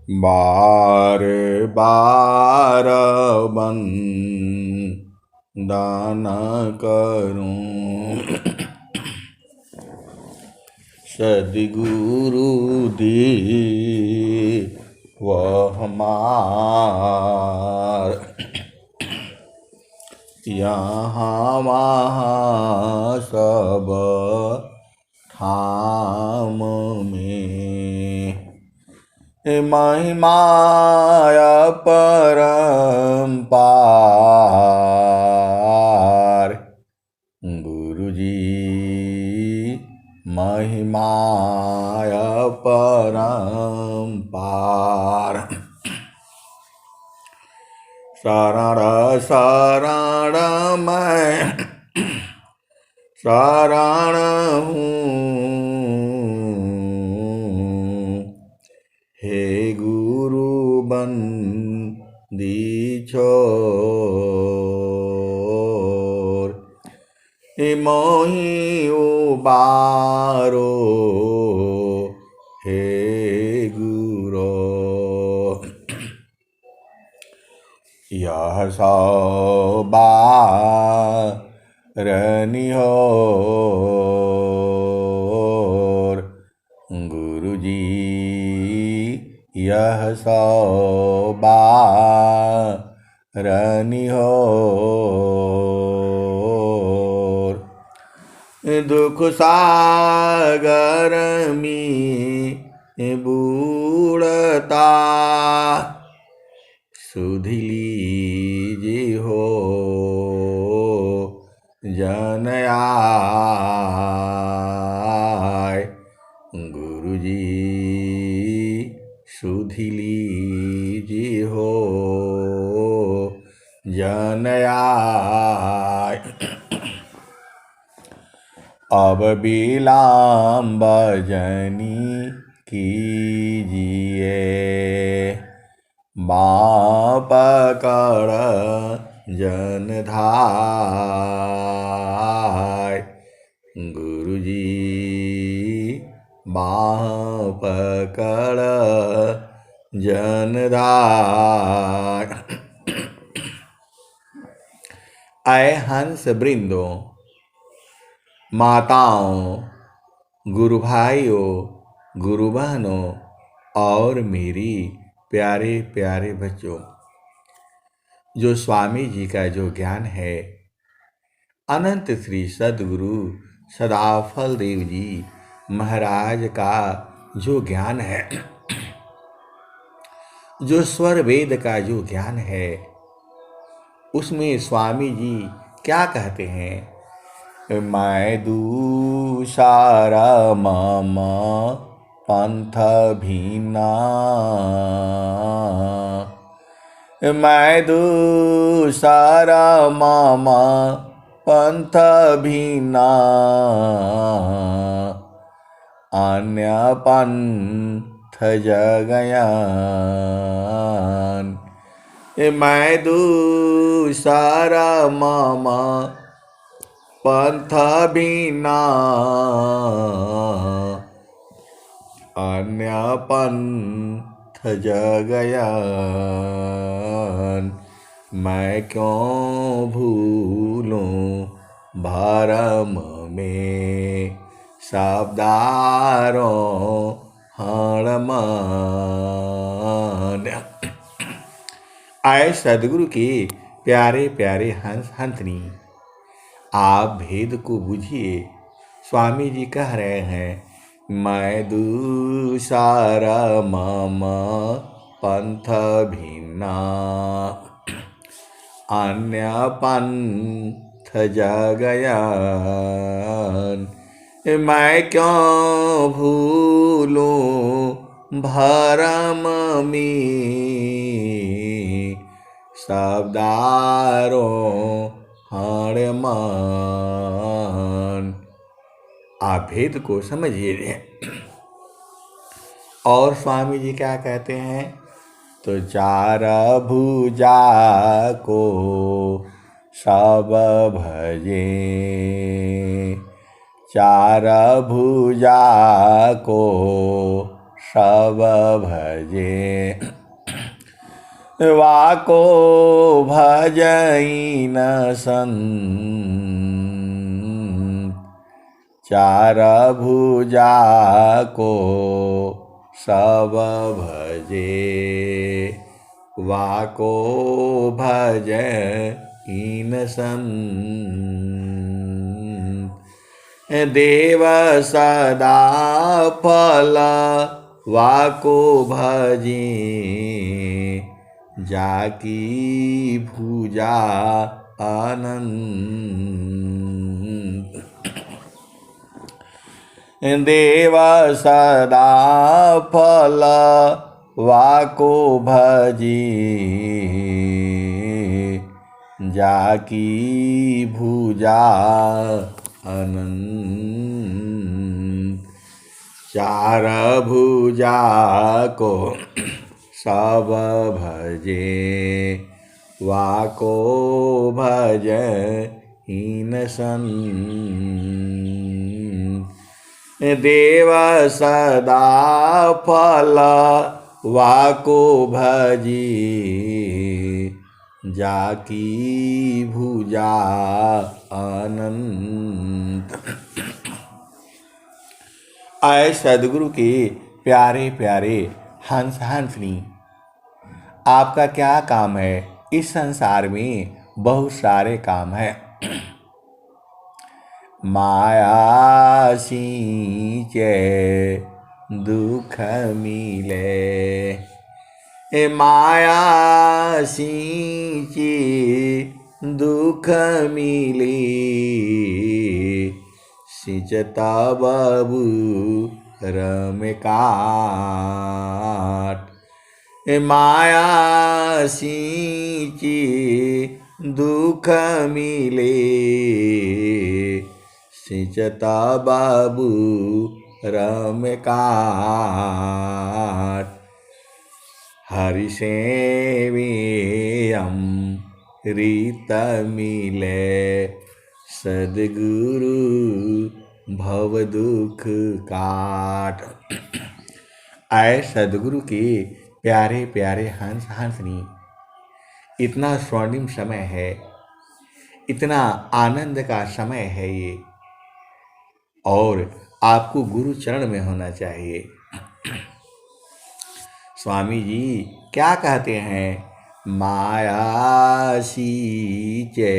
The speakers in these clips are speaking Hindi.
बार बार वंदन करूं सद्गुरु दी वह हमार यहाँ वहाँ सब ठाम में महिमाय परम्पार गुरुजी महिमाय परम्पार शरण शरण मैं शरण हूँ हे गुरु बंदी छोर मोहि उबारो हे गुरो यह सौबारनिहोर गुरुजी यह सौबारनिहोर दुख सागर में बूढ़ता सुध लीजिए हो जन आय गुरुजी सुध लीजिए हो जन आय अब विलंब जनी कीजिए बाँ पकड़ जन धाय गुरुजी बाँ पकड़ जन धाय आए हंस वृंदों माताओं गुरु भाइयों गुरु बहनों और मेरी प्यारे प्यारे बच्चों, जो स्वामी जी का जो ज्ञान है अनंत श्री सद्गुरु सदाफल देव जी महाराज का जो ज्ञान है, जो स्वर वेद का जो ज्ञान है, उसमें स्वामी जी क्या कहते हैं? मैं दूसारा मम पंथ भिन्ना मैं दूसारा मम पंथ भिन्ना अन्य पंथ जगयान मैं दूसारा मम पंथ भिन्ना अन्य पंथ जगयान मैं क्यों भूलूं भरम में शब्दारों हणमान। आए सदगुरु के प्यारे प्यारे हंस हंसनी, आप भेद को बूझिए। स्वामी जी कह रहे हैं मैं दूसारा मम पंथ भिन्ना अन्य पंथ जगयान मैं क्यों भूलूं भरम में शब्दारों हणमान। आप भेद को समझिए। और स्वामी जी क्या कहते हैं? तो चार भुजा को सब भजे, चार भुजा को सब भजे वाको भजई न संत चार भुजा को सब भजे वाको भज इन संत देव सदा फल वाको भजे जाकी भुजा अनंत देव सदा फल वाको भजी जाकी भुजा अनंत चार भुजा को सब भजे वाको भज हीन संत देव सदा फल वाको भजी जाकी भुजा अनंत। आए सदगुरु के प्यारे प्यारे हंस हंसनी, आपका क्या काम है? इस संसार में बहुत सारे काम है। माया सींचे दुख मिले, माया सींची दुख मिली, सिंचता बाबू रम काट। माया सींची दुख मिले, सिंचता बाबू रम काट। हरि सेवे अमृत मिले, सदगुरु भव दुख काट। आए सदगुरु के प्यारे प्यारे हंस हंसनी, इतना स्वर्णिम समय है, इतना आनंद का समय है ये, और आपको गुरु चरण में होना चाहिए। स्वामी जी क्या कहते हैं? माया सींचे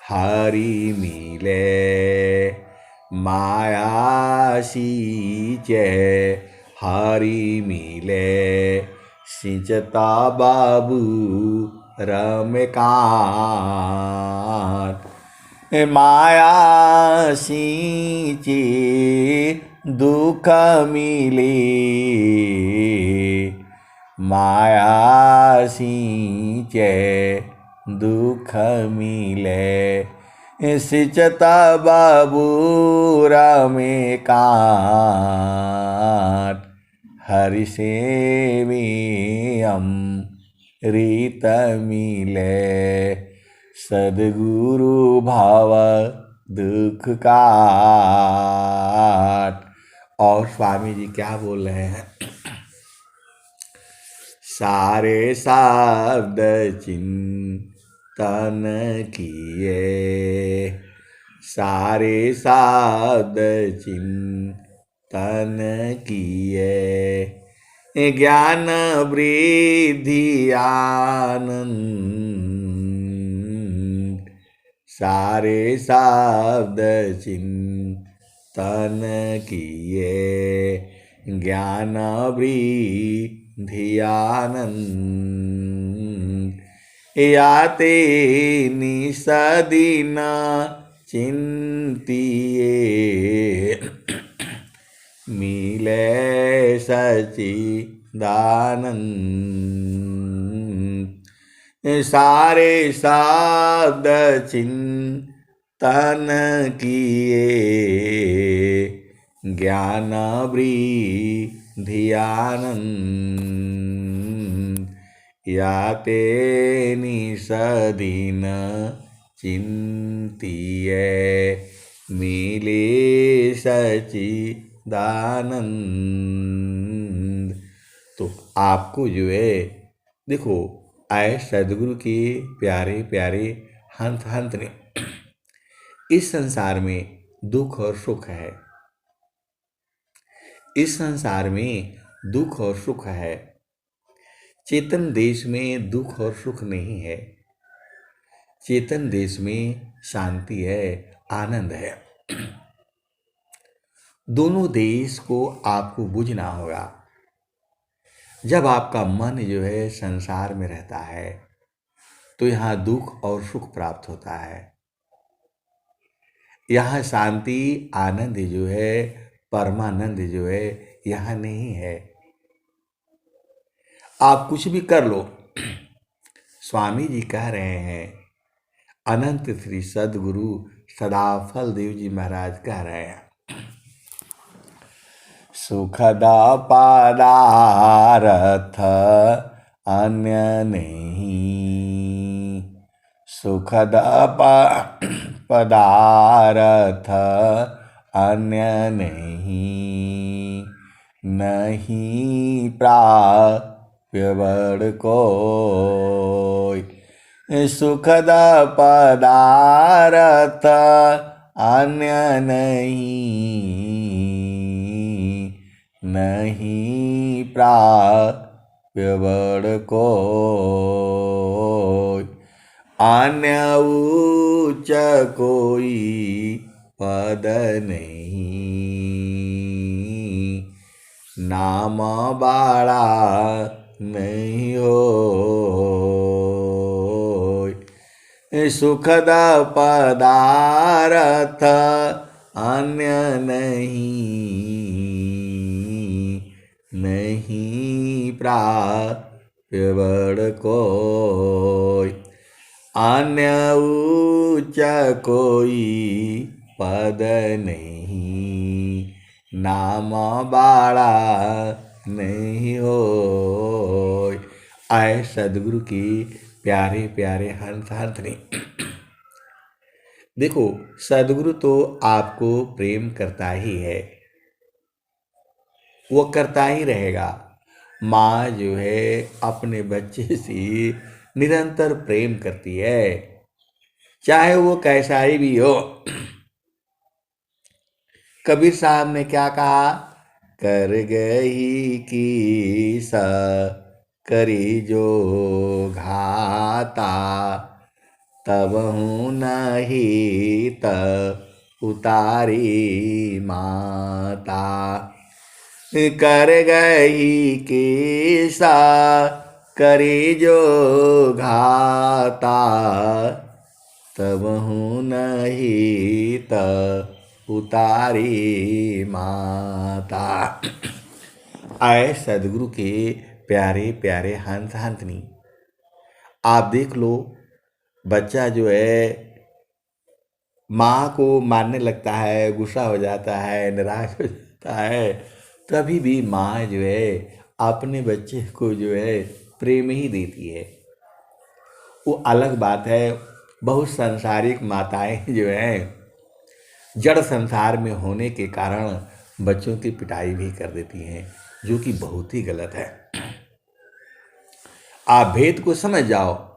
हरि मिले, माया सींचे हरि मिले, सिंचता बाबू रम काट। माया सींची दुख मिली, माया सींचे दुख मिले, सिंचता बाबू रम काट। हरि सेवे अमृत मिले, सदगुरु भाव दुख काट। और स्वामी जी क्या बोल रहे हैं? सारे शब्द चिंतन किए, सारे शब्द चिंतन किए, ज्ञान वृद्धि आनंद। सारे शब्द चिंतन किए, ज्ञान वृद्धि आनंद। याते निसदिन चिंतिए, मिले सच्चिदानंद। सारे शब्द चिंतन किए, ज्ञान वृद्धि आनंद। याते निसदिन चिंतिए, मिले सच्चिदानंद। तो आपको जो है देखो, आए सदगुरु के प्यारे प्यारे हंस हंस ने, इस संसार में दुख और सुख है, इस संसार में दुख और सुख है। चेतन देश में दुख और सुख नहीं है, चेतन देश में शांति है, आनंद है। दोनों देश को आपको बुझना होगा। जब आपका मन जो है संसार में रहता है तो यहाँ दुख और सुख प्राप्त होता है। यहाँ शांति आनंद जो है, परमानंद जो है यहाँ नहीं है। आप कुछ भी कर लो, स्वामी जी कह रहे हैं, अनंत श्री सदगुरु सदाफल देव जी महाराज कह रहे हैं, सुखद पदारथ अन्य नहीं, सुखद पदारथ अन्य नहीं, नहीं प्राप्य बड़ कोई, सुखद पदारथ अन्य नहीं, नहीं प्राप्य बड़ कोई, अन्य उच्च कोई पद नहीं, नाम बाड़ा नहीं हो, सुखद पदारथ अन्य नहीं, नहीं प्राप्य बड़ कोई, अन्य उच्च कोई पद नहीं, नाम बाड़ा नहीं हो। आए सदगुरु की प्यारे प्यारे हंस हंस ने, देखो सदगुरु तो आपको प्रेम करता ही है, वो करता ही रहेगा। माँ जो है अपने बच्चे से निरंतर प्रेम करती है, चाहे वो कैसा ही भी हो। कबीर साहब ने क्या कहा, कर गई की सा करी जो घाता, तब हूँ नहीं त उतारी माता, कर गई केसा करे जो घाता, तब हूँ नहीं त उतारी माता। आए सदगुरु के प्यारे प्यारे हंस हंसनी, आप देख लो, बच्चा जो है माँ को मारने लगता है, गुस्सा हो जाता है, निराश हो जाता है, तभी भी माँ जो है अपने बच्चे को जो है प्रेम ही देती है। वो अलग बात है, बहुत सांसारिक माताएं जो हैं जड़ संसार में होने के कारण बच्चों की पिटाई भी कर देती हैं, जो कि बहुत ही गलत है। आप भेद को समझ जाओ।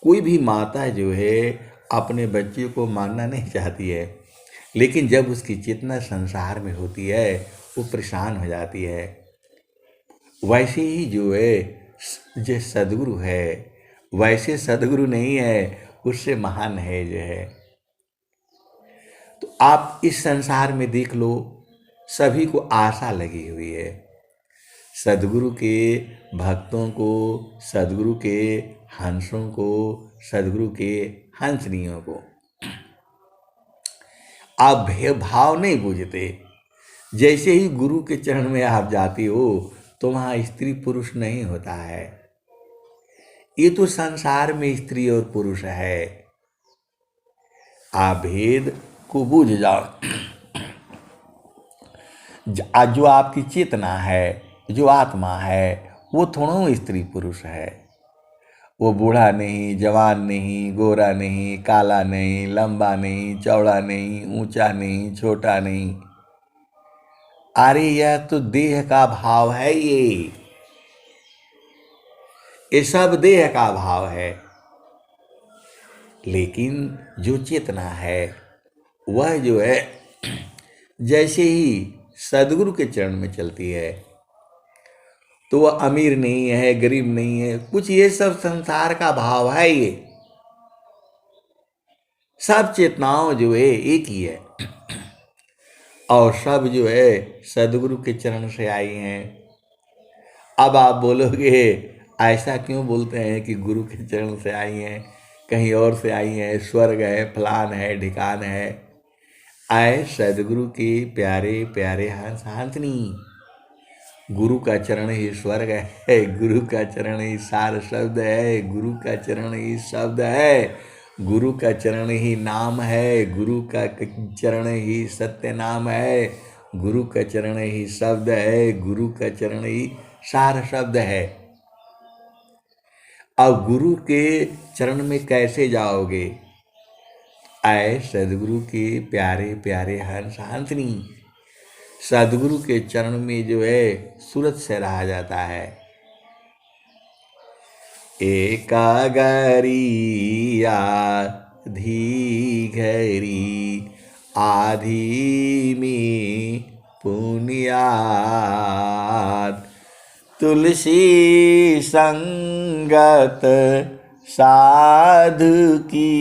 कोई भी माता जो है अपने बच्चे को मारना नहीं चाहती है, लेकिन जब उसकी चेतना संसार में होती है वो परेशान हो जाती है। वैसे ही जो है जो सदगुरु है, वैसे सदगुरु नहीं है, उससे महान है जो है। तो आप इस संसार में देख लो, सभी को आशा लगी हुई है, सदगुरु के भक्तों को, सदगुरु के हंसों को, सदगुरु के हंसनियों को। आप भेदभाव नहीं बूझते। जैसे ही गुरु के चरण में आप जाती हो तो वहाँ स्त्री पुरुष नहीं होता है। ये तो संसार में स्त्री और पुरुष है। आप भेद को बूझ जाओ। जो आपकी चेतना है, जो आत्मा है, वो थोड़ा स्त्री पुरुष है। वो बूढ़ा नहीं, जवान नहीं, गोरा नहीं, काला नहीं, लंबा नहीं, चौड़ा नहीं, ऊंचा नहीं, छोटा नहीं। अरे यह तो देह का भाव है। ये ये सब देह का भाव है, लेकिन जो चेतना है वह जो है जैसे ही सदगुरु के चरण में चलती है तो वह अमीर नहीं है, गरीब नहीं है, कुछ ये सब संसार का भाव है। ये सब चेतनाओं जो है एक ही है और सब जो है सदगुरु के चरण से आई हैं। अब आप बोलोगे ऐसा क्यों बोलते हैं कि गुरु के चरण से आई हैं, कहीं और से आई हैं, स्वर्ग है, फलान है, ढिकान है। आए सदगुरु के प्यारे प्यारे हंस हंसनी, गुरु का चरण ही स्वर्ग है, गुरु का चरण ही सार शब्द है, गुरु का चरण ही शब्द है, गुरु का चरण ही नाम है, गुरु का चरण ही सत्य नाम है, गुरु का चरण ही शब्द है, गुरु का चरण ही सार शब्द है। अब गुरु के चरण में कैसे जाओगे? आए सदगुरु के प्यारे प्यारे हंस हंसनी, सदगुरु के चरण में जो है सूरत से रहा जाता है। एकागरी आधी घरी आधी में पुनियाद, तुलसी संगत साधु की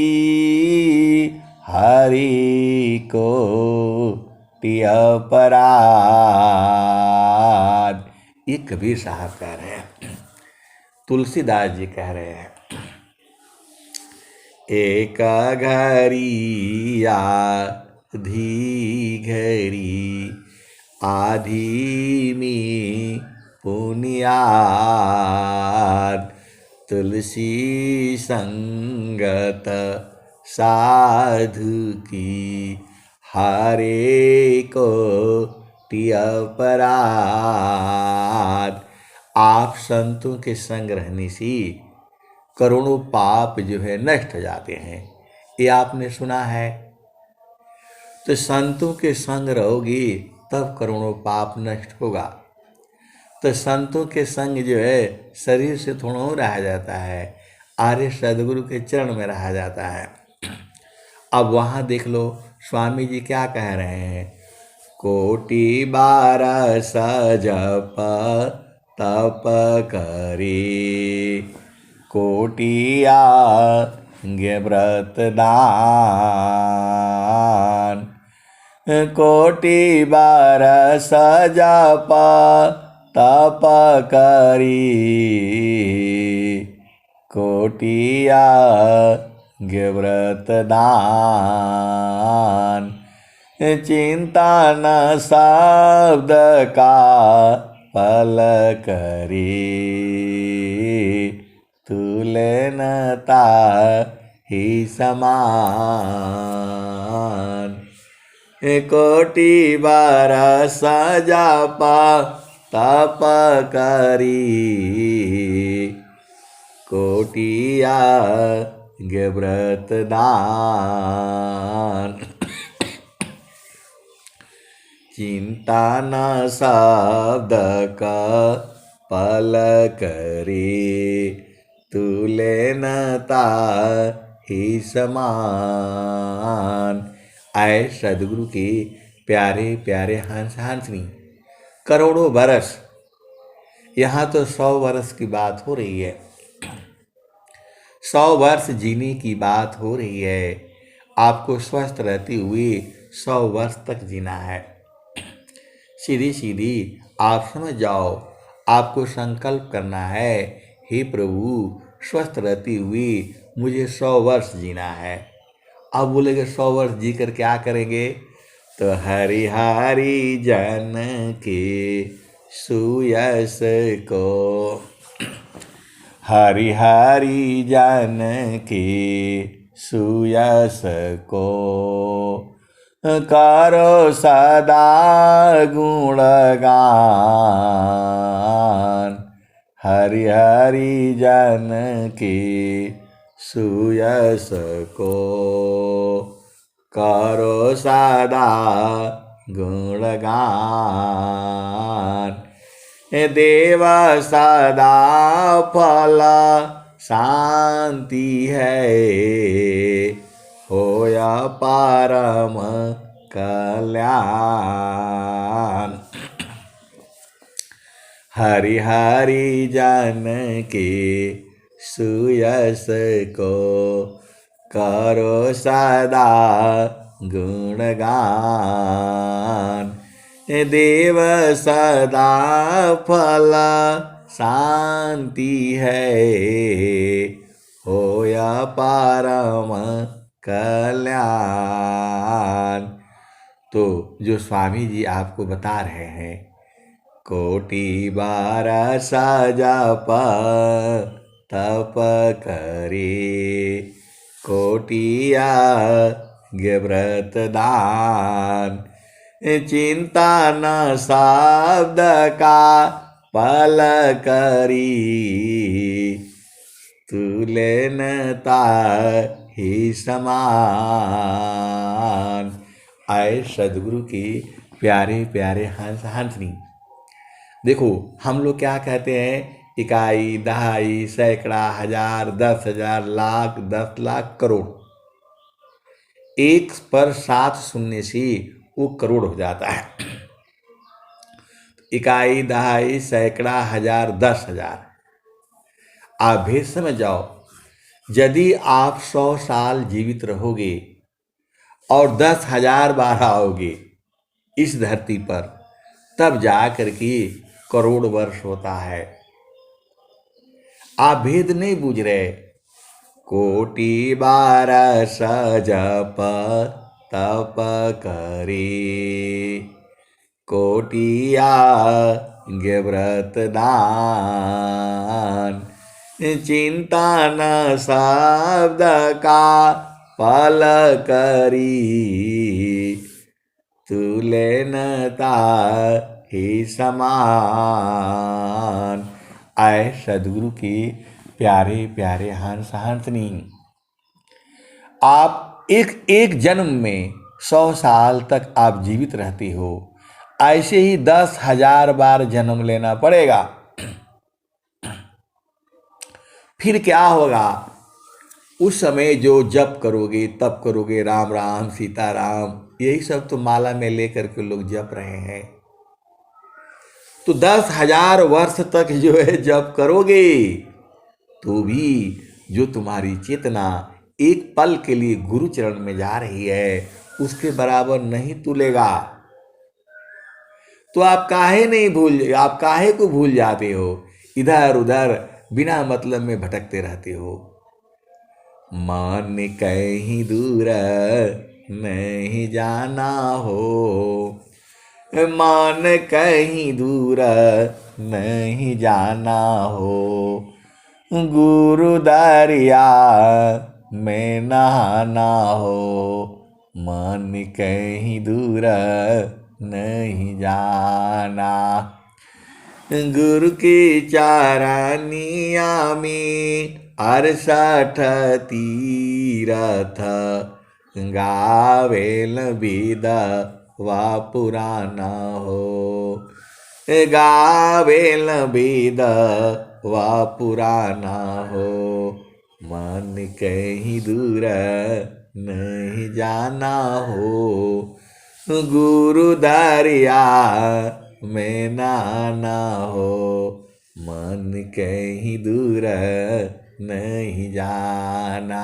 हरि को अपराध। ये कबीर साहब कह रहे हैं, तुलसीदास जी कह रहे हैं। एक घड़ी आधी घड़ी आधी में पुनियाद, तुलसी संगत साधु की हरे को अपराध। आप संतों के संग रहने से करोड़ों पाप जो है नष्ट हो जाते हैं, ये आपने सुना है। तो संतों के संग रहोगी तब करोड़ों पाप नष्ट होगा। तो संतों के संग जो है शरीर से थोड़ा रहा जाता है, आर्य सदगुरु के चरण में रहा जाता है। अब वहाँ देख लो स्वामी जी क्या कह रहे हैं, कोटि 12 जप तप करे, कोटि आज्ञा व्रत दान, कोटि 12 जप तप करी, कोटि आज्ञा व्रत दान, चिंता न शब्द का फल करे, तुलनता ही समान, कोटि 12 जप तप करी, कोटि आज्ञा व्रत दान, चिंता न शब्द का फल करे, तुलनता ही समान। आए सदगुरु के प्यारे प्यारे हंस हंसनी, करोड़ों बरस, यहाँ तो 100 वर्ष की बात हो रही है, 100 वर्ष जीने की बात हो रही है। आपको स्वस्थ रहते हुए 100 वर्ष तक जीना है। सीधी सीधी आप समझ जाओ, आपको संकल्प करना है, हे प्रभु स्वस्थ रहते हुए मुझे 100 वर्ष जीना है। अब बोलेगे 100 वर्ष जी कर क्या करेंगे? तो हरि हरि जन के सुयस को, हरि हरि जन के सुयस को, करो सदा गुणगान, हरि हरि जन के सुयस को, करो सदा गुणगान। देव सदा फल शांति है, होया परम कल्याण। हरि हरि जन के सुयस को करो सदा गुणगान। देव सदा फल शांति है, होया परम कल्याण। तो जो स्वामी जी आपको बता रहे हैं, कोटि बार जप तप करे, कोटिया व्रत दान। चिंता न शब्द का पल करी, तुलनता ही समान। आए सदगुरु की प्यारे प्यारे हंस हंसनी। देखो हम लोग क्या कहते हैं, इकाई दहाई सैकड़ा हजार 10,000 लाख 10 लाख करोड़, एक पर 7 सुनने से वो करोड़ हो जाता है। इकाई दहाई सैकड़ा हजार 10,000, आप भेद समझ जाओ। यदि आप 100 साल जीवित रहोगे और 10,000 बार आओगे इस धरती पर, तब जाकर के करोड़ वर्ष होता है। आप भेद नहीं बूझ रहे। कोटि बार जप तप करे, कोटिया व्रत दान। चिंता न शब्द का पल करी, तुलनता ही समान। आए सदगुरु की प्यारे प्यारे हंस हंसनी। आप एक जन्म में 100 साल तक आप जीवित रहते हो, ऐसे ही 10,000 बार जन्म लेना पड़ेगा। फिर क्या होगा, उस समय जो जप करोगे तप करोगे, राम राम सीता राम, यही सब तो माला में लेकर के लोग जप रहे हैं। तो 10,000 वर्ष तक जो है जप करोगे तो भी जो तुम्हारी चेतना एक पल के लिए गुरु चरण में जा रही है, उसके बराबर नहीं तुलेगा। तो आप काहे को भूल जाते हो, इधर उधर बिना मतलब में भटकते रहते हो। मन कहीं दूर नहीं जाना हो, मन कहीं दूर नहीं जाना हो, गुरु दरिया में नहाना हो, मन कहीं दूर नहीं जाना। गुरु की चारनिया में 68 तीरथ, गावेल विद वा पुराना हो, गावेल विद वा पुराना हो, मन कहीं दूर नहीं जाना हो, गुरु दरिया में नहाना हो, मन कहीं दूर नहीं जाना।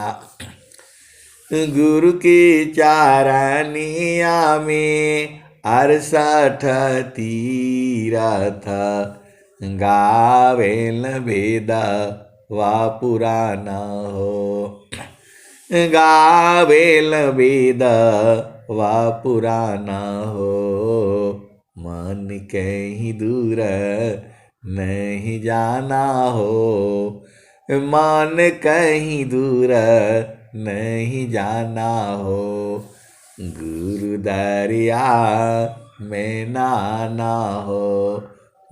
गुरु की चारनिया में 68 तीरथ, गावेल वेद वा पुराना हो, गावेल वेद वा पुराना हो, मन कहीं दूर नहीं जाना हो, मन कहीं दूर नहीं जाना हो, गुरु दरिया में नहाना हो,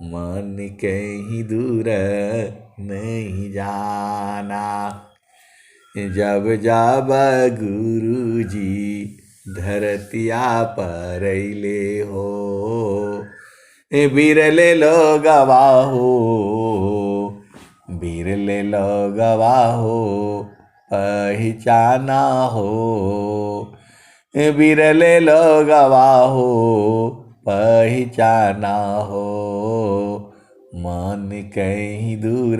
मन कहीं दूर नहीं जाना। जब जब गुरु जी धरतिया पर अइले हो, बिरले लोग हो, बिरले लोग हो पहचाना हो, बिरले लोग हो पहचाना हो, मन कहीं दूर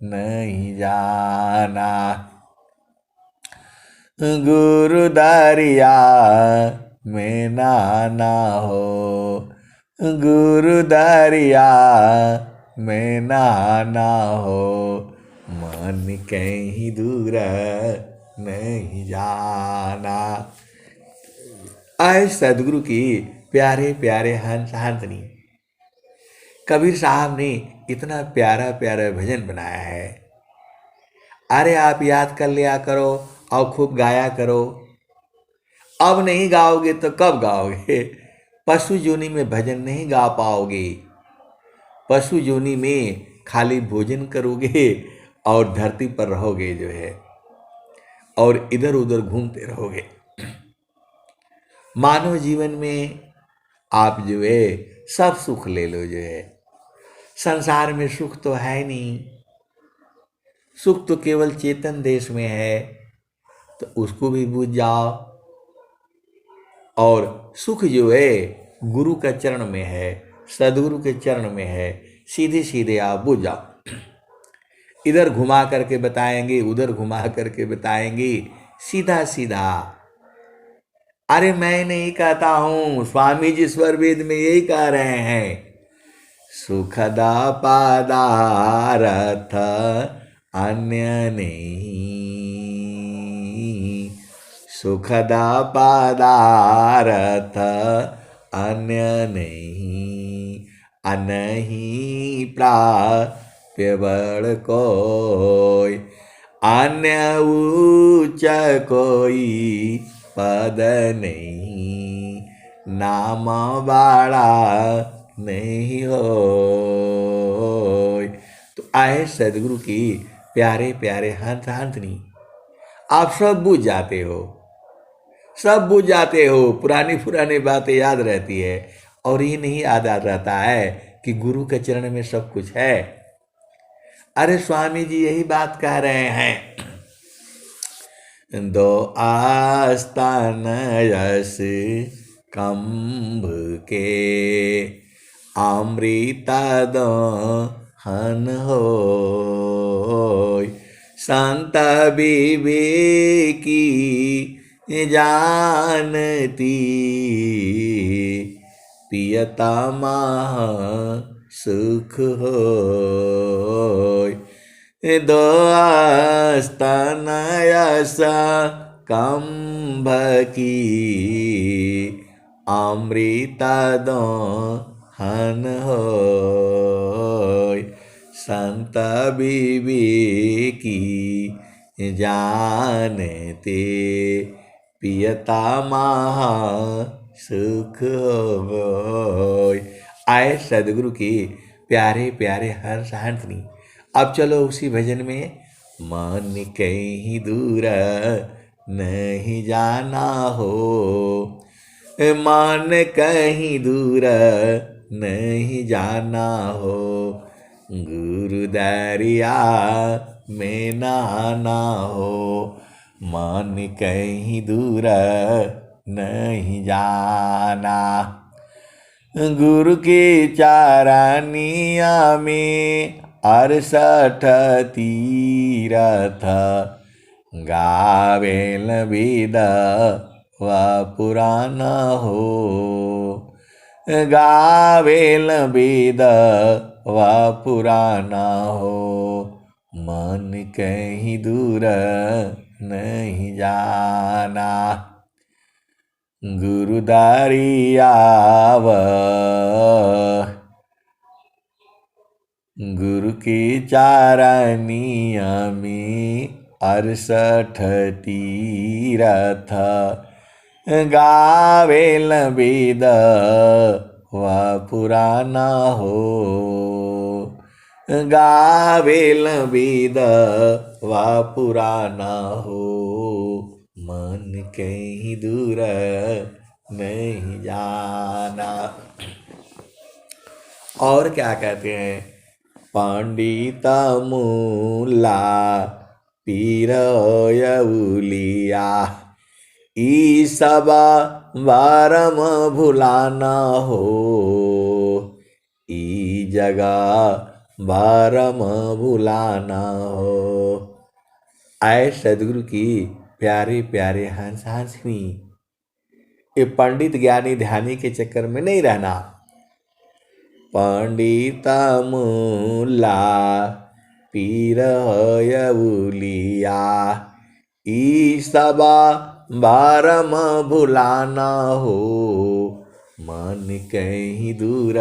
नहीं जाना। गुरु दरिया में नहाना हो, गुरु दरिया में नहाना हो, मन कहीं दूर नहीं जाना। आए सदगुरु की प्यारे प्यारे हंस हंसनी। कबीर साहब ने इतना प्यारा प्यारा भजन बनाया है। अरे आप याद कर लिया करो और खूब गाया करो। अब नहीं गाओगे तो कब गाओगे? पशु योनि में भजन नहीं गा पाओगे। पशु योनि में खाली भोजन करोगे और धरती पर रहोगे जो है, और इधर उधर घूमते रहोगे। मानव जीवन में आप जो है सब सुख ले लो जो है। संसार में सुख तो है नहीं, सुख तो केवल चेतन देश में है, तो उसको भी बुझ जाओ। और सुख जो है गुरु का चरण में है, सदगुरु के चरण में है। सीधे सीधे आप बुझ जाओ। इधर घुमा करके बताएंगे, उधर घुमा करके बताएंगे, सीधा सीधा। अरे मैं नहीं कहता हूं, स्वामी जी स्वर वेद में यही कह रहे हैं। सुखदा पदारथ अन्य नहीं, सुखदा पदारथ अन्य नहीं, अनहि प्राप्य बड़ कोई, अन्य उच्च कोई पद नहीं, नाम बाड़ा नहीं हो। तो आए सदगुरु की प्यारे प्यारे हंस हंसनी। आप सब बुझ जाते हो, सब बुझ जाते हो। पुरानी पुरानी बातें याद रहती है, और ये नहीं याद रहता है कि गुरु के चरण में सब कुछ है। अरे स्वामी जी यही बात कह रहे हैं। दो आस्थान यस कंभ के, अमृता दहन होय, संत विवेकी जानती, पियता महा सुख होय। दो आस्थान ऐसा कंभ की, अमृता दहन होय, संत विवेकी जानते, पियता महा सुख होय। आए सदगुरु की प्यारे प्यारे हंस हंसनी। अब चलो उसी भजन में। मन कहीं दूर नहीं जाना हो, मन कहीं दूर नहीं जाना हो, गुरु दरिया में नहाना हो, मन कहीं दूर नहीं जाना। गुरु की चारानिया में 68 तीरथ, गावेल वेद व पुराण हो, गावेल वेद व पुराण हो, मन कहीं दूर नहीं जाना। गुरु दरियाव, गुरु की चारानिया में 68 तीरथ, गावेल वेद व पुराण हो, गावेल वेद व पुराण हो, मन कहीं दूर नहीं जाना। और क्या कहते हैं, पंडिता मूला पीर यउलिया, ई सबा बारम भुलाना हो, ई जगह बारम भुलाना हो। आए सदगुरु की प्यारे प्यारे हंस हंसवी, ये पंडित ज्ञानी ध्यानी के चक्कर में नहीं रहना। पंडिता मूला पीर यउलिया, ई सबा बारम भुलाना हो, मन कहीं दूर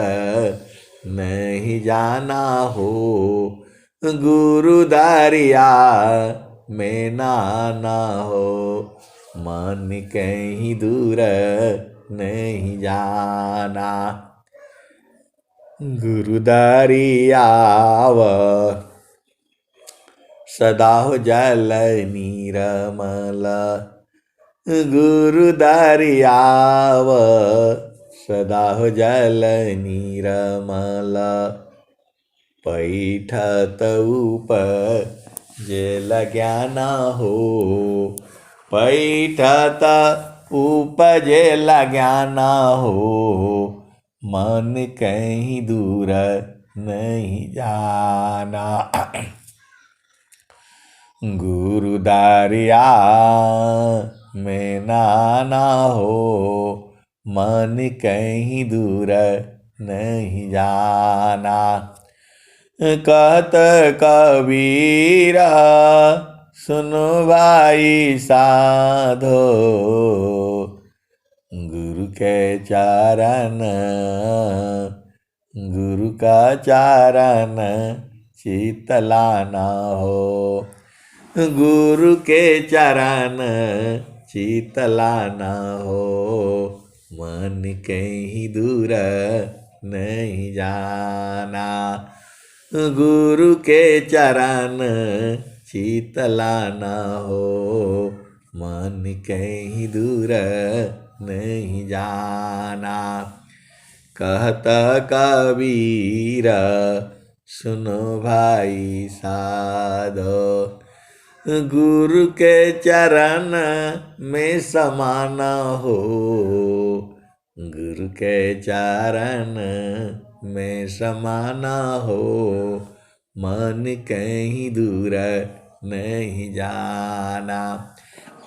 नहीं जाना हो, गुरु दारिया में नाना हो, मन कहीं दूर नहीं जाना, गुरु दारियाव सदा हो जल नीरमल, गुरु दारियाव सदा हो जल नीरमल, पैठत उपजेल ज्ञान हो, पैठत उपजेल ज्ञान हो, मन कहीं दूर नहीं जाना, गुरु दारिया में नाना हो, मन कहीं दूर नहीं जाना। कहत कबीरा सुनो भाई साधो, गुरु के चरण गुरु का चरण शीतलाना हो, गुरु के चरण शीतलाना हो, मन कहीं दूर नहीं जाना, गुरु के चरण शीतलाना हो, मन कहीं दूर नहीं जाना। कहत कबीर सुनो भाई साधो, गुरु के चरण में समाना हो, गुरु के चरण में समाना हो, मन कहीं दूर नहीं जाना।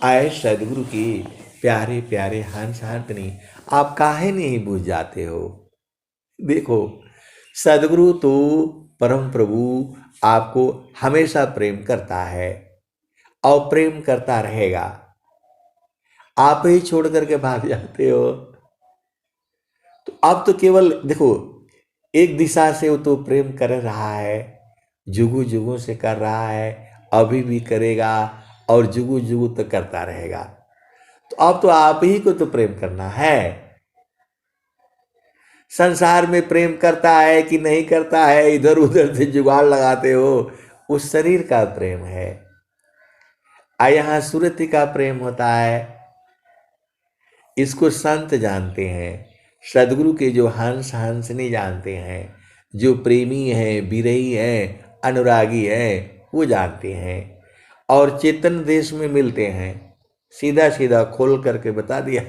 आए सदगुरु की प्यारे प्यारे हंस हंसनी, आप काहे नहीं बुझ जाते हो। देखो सदगुरु तो परम प्रभु आपको हमेशा प्रेम करता है और प्रेम करता रहेगा। आप ही छोड़ करके भाग जाते हो। तो अब तो केवल देखो एक दिशा से वो तो प्रेम कर रहा है, जुगु जुगु से कर रहा है, अभी भी करेगा और जुगु जुगु तो करता रहेगा। तो अब तो आप ही को तो प्रेम करना है। संसार में प्रेम करता है कि नहीं करता है, इधर उधर से जुगाड़ लगाते हो, उस शरीर का प्रेम है। यहाँ सुरति का प्रेम होता है, इसको संत जानते हैं। सदगुरु के जो हंस हंसनी जानते हैं, जो प्रेमी है, विरही है, अनुरागी है, वो जानते हैं और चेतन देश में मिलते हैं। सीधा सीधा खोल करके बता दिया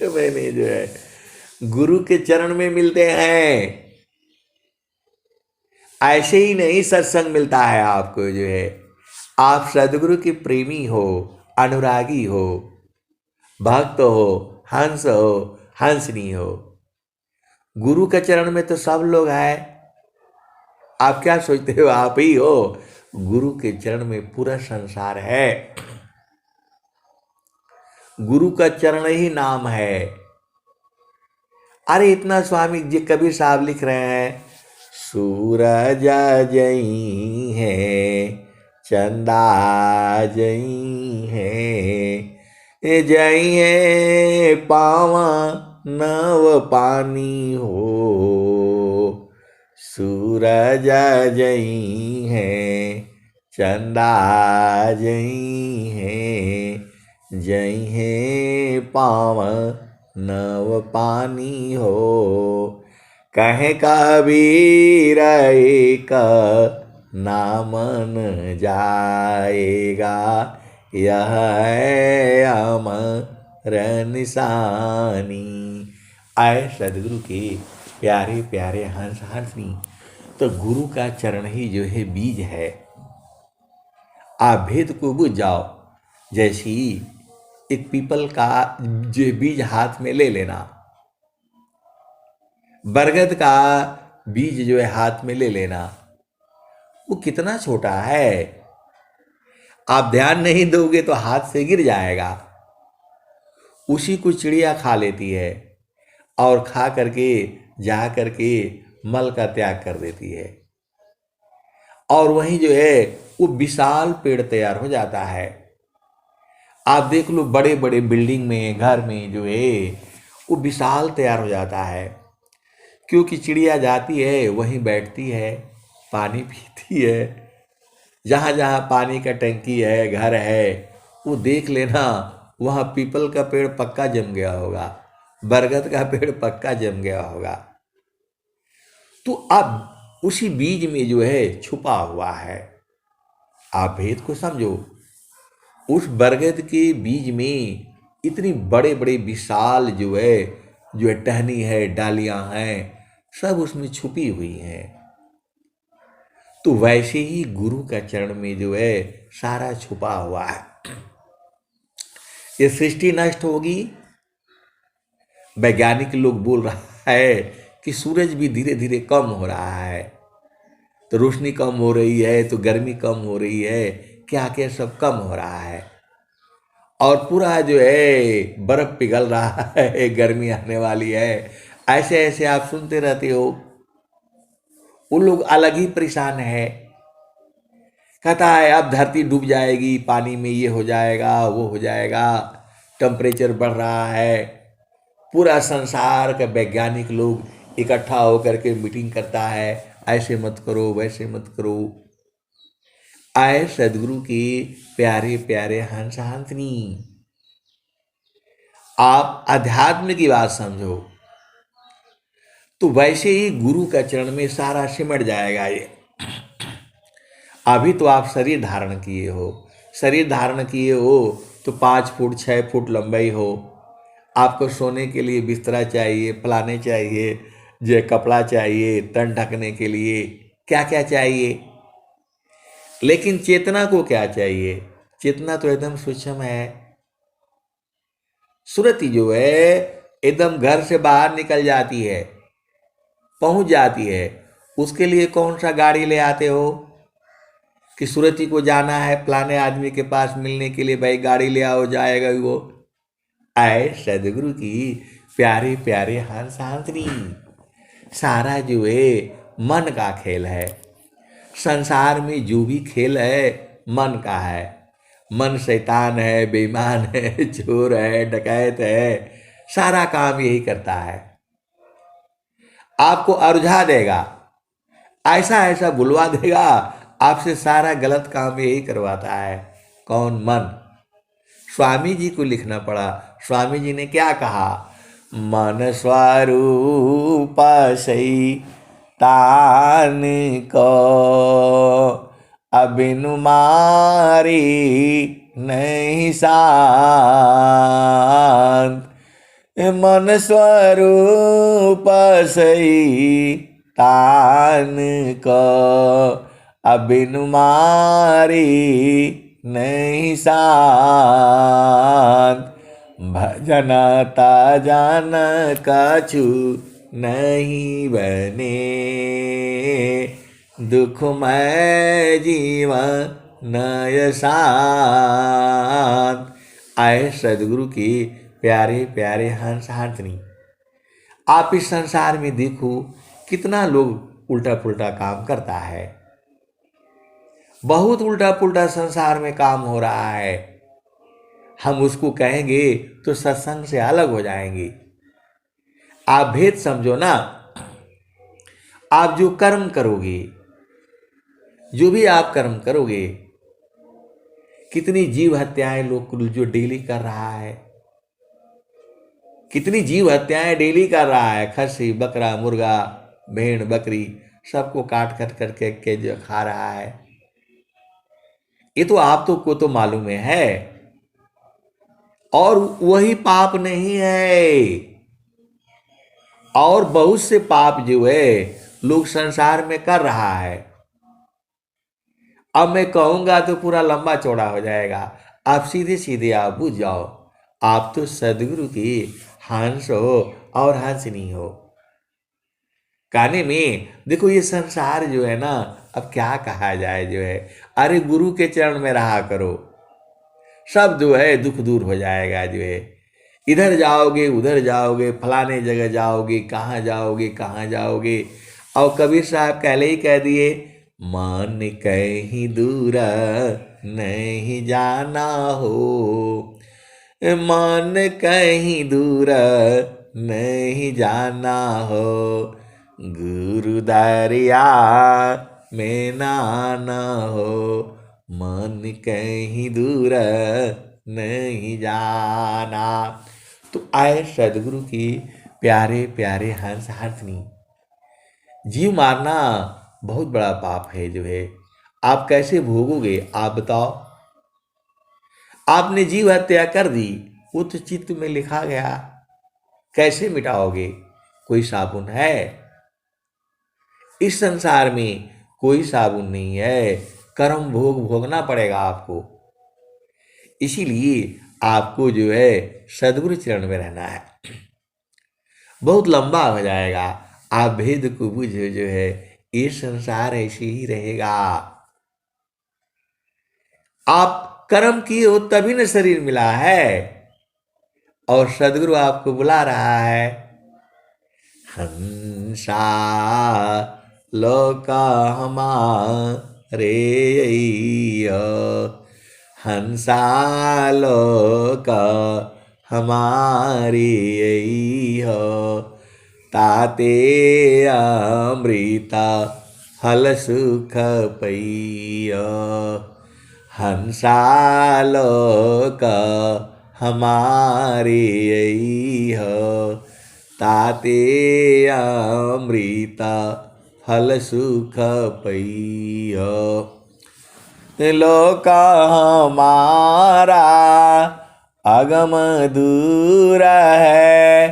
मैंने, जो है गुरु के चरण में मिलते हैं। ऐसे ही नहीं सत्संग मिलता है आपको, जो है आप सदगुरु के प्रेमी हो, अनुरागी हो, भक्त हो, हंस हो, हंसनी हो। गुरु के चरण में तो सब लोग हैं। आप क्या सोचते हो आप ही हो? गुरु के चरण में पूरा संसार है। गुरु का चरण ही नाम है। अरे इतना स्वामी जी कबीर साहब लिख रहे हैं, सूरज जई है, चंदा जई है, जई है पावा नव पानी हो, सूरज जई है, चंदा जई है, जई है पावा नव पानी हो, कहे कबीर एक नाम न जाएगा, यह है अमर निशानी। आए सदगुरु के प्यारे प्यारे हंस हंसनी। तो गुरु का चरण ही जो है बीज है। आप भेद को बुझ जाओ। जैसी एक पीपल का जो बीज हाथ में ले लेना, बरगद का बीज जो है हाथ में ले लेना, वो कितना छोटा है, आप ध्यान नहीं दोगे तो हाथ से गिर जाएगा। उसी को चिड़िया खा लेती है और खा करके जा करके मल का त्याग कर देती है, और वहीं जो है वो विशाल पेड़ तैयार हो जाता है। आप देख लो बड़े बड़े बिल्डिंग में, घर में जो है वो विशाल तैयार हो जाता है, क्योंकि चिड़िया जाती है वहीं बैठती है, पानी पीती है। जहाँ जहाँ पानी का टंकी है, घर है, वो देख लेना वहाँ पीपल का पेड़ पक्का जम गया होगा, बरगद का पेड़ पक्का जम गया होगा। तो अब उसी बीज में जो है छुपा हुआ है। आप भेद को समझो। उस बरगद के बीज में इतनी बड़े बड़े विशाल जो है टहनी है, डालियां हैं, सब उसमें छुपी हुई हैं। तो वैसे ही गुरु का चरण में जो है सारा छुपा हुआ है। ये सृष्टि नष्ट होगी। वैज्ञानिक लोग बोल रहा है कि सूरज भी धीरे धीरे कम हो रहा है, तो रोशनी कम हो रही है, तो गर्मी कम हो रही है, क्या क्या सब कम हो रहा है, और पूरा जो है बर्फ पिघल रहा है, गर्मी आने वाली है। ऐसे ऐसे आप सुनते रहते हो। वो लोग अलग ही परेशान है। कहता है अब धरती डूब जाएगी, पानी में ये हो जाएगा, वो हो जाएगा, टेम्परेचर बढ़ रहा है। पूरा संसार का वैज्ञानिक लोग इकट्ठा होकर के मीटिंग करता है, ऐसे मत करो, वैसे मत करो। आए सदगुरु की प्यारे प्यारे हंस हंसनी। आप अध्यात्म की बात समझो तो वैसे ही गुरु का चरण में सारा सिमट जाएगा ये। अभी तो आप शरीर धारण किए हो, शरीर धारण किए हो तो 5 फुट 6 फुट लंबाई हो। आपको सोने के लिए बिस्तरा चाहिए, फलाने चाहिए, जो कपड़ा चाहिए, तन ढकने के लिए क्या क्या चाहिए। लेकिन चेतना को क्या चाहिए? चेतना तो एकदम सूक्ष्म है। सुरति जो है एकदम घर से बाहर निकल जाती है, पहुंच जाती है। उसके लिए कौन सा गाड़ी ले आते हो कि सुरति को जाना है फलाने आदमी के पास मिलने के लिए, भाई गाड़ी ले आओ, जाएगा वो। आए सदगुरु की प्यारे प्यारे हंस हंसनी। सारा जो है मन का खेल है। संसार में जो भी खेल है मन का है। मन शैतान है, बेईमान है, चोर है, डकैत है, सारा काम यही करता है। आपको अरुझा देगा, ऐसा ऐसा बुलवा देगा, आपसे सारा गलत काम यही करवाता है। कौन? मन। स्वामी जी को लिखना पड़ा। स्वामी जी ने क्या कहा? मन स्वरूप शैतान को अबिनु मारी नहीं शांत। मन स्वरूप शैतान को अबिनु मारी नहीं शांत। भजन ताजन कछु नहीं बने, दुखमय जीवन नय शांत। आए सदगुरु की प्यारे प्यारे हंस हंसनी। आप इस संसार में देखो कितना लोग उल्टा पुल्टा काम करता है। बहुत उल्टा पुल्टा संसार में काम हो रहा है। हम उसको कहेंगे तो सत्संग से अलग हो जाएंगे। आप भेद समझो ना। आप जो कर्म करोगे, जो भी आप कर्म करोगे, कितनी जीव हत्याएं लोग जो डेली कर रहा है, कितनी जीव हत्याएं डेली कर रहा है। खस्सी, बकरा, मुर्गा, भेड़ बकरी सबको काट कट करके जो खा रहा है। ये तो आप तो को तो मालूम है। और वही पाप नहीं है, और बहुत से पाप जो है लोग संसार में कर रहा है। अब मैं कहूंगा तो पूरा लंबा चौड़ा हो जाएगा, आप सीधे सीधे आप बुझ जाओ। आप तो सदगुरु की हंस हो और हंसनी हो। कहने में देखो ये संसार जो है ना, अब क्या कहा जाए जो है, अरे गुरु के चरण में रहा करो, सब जो है दुख दूर हो जाएगा जो है। इधर जाओगे उधर जाओगे, फलाने जगह जाओगे, कहाँ जाओगे कहाँ जाओगे। और कबीर साहब पहले ही कह दिए, मन कहीं दूर नहीं जाना हो, मन कहीं दूर नहीं जाना हो, गुरु दरिया में नाना हो, मन कहीं दूर नहीं जाना। तो आए सदगुरु की प्यारे प्यारे हंस हंसनी। जीव मारना बहुत बड़ा पाप है जो है, आप कैसे भोगोगे आप बताओ। आपने जीव हत्या कर दी, वो तो चित्त में लिखा गया, कैसे मिटाओगे। कोई साबुन है इस संसार में, कोई साबुन नहीं है, कर्म भोग भोगना पड़ेगा आपको। इसीलिए आपको जो है सदगुरु चरण में रहना है। बहुत लंबा हो जाएगा, आप भेद को बुझो जो है, ये संसार ऐसे ही रहेगा। आप कर्म किए हो तभी न शरीर मिला है, और सदगुरु आपको बुला रहा है। हंसा लोका हमारे हंसा लोका हमारी हो, ताते अमृता फल सुख पैया, हंसा लोक हमारी हो, ताते अमृता फल सुख पैया। लोक हमारा अगम दूर है,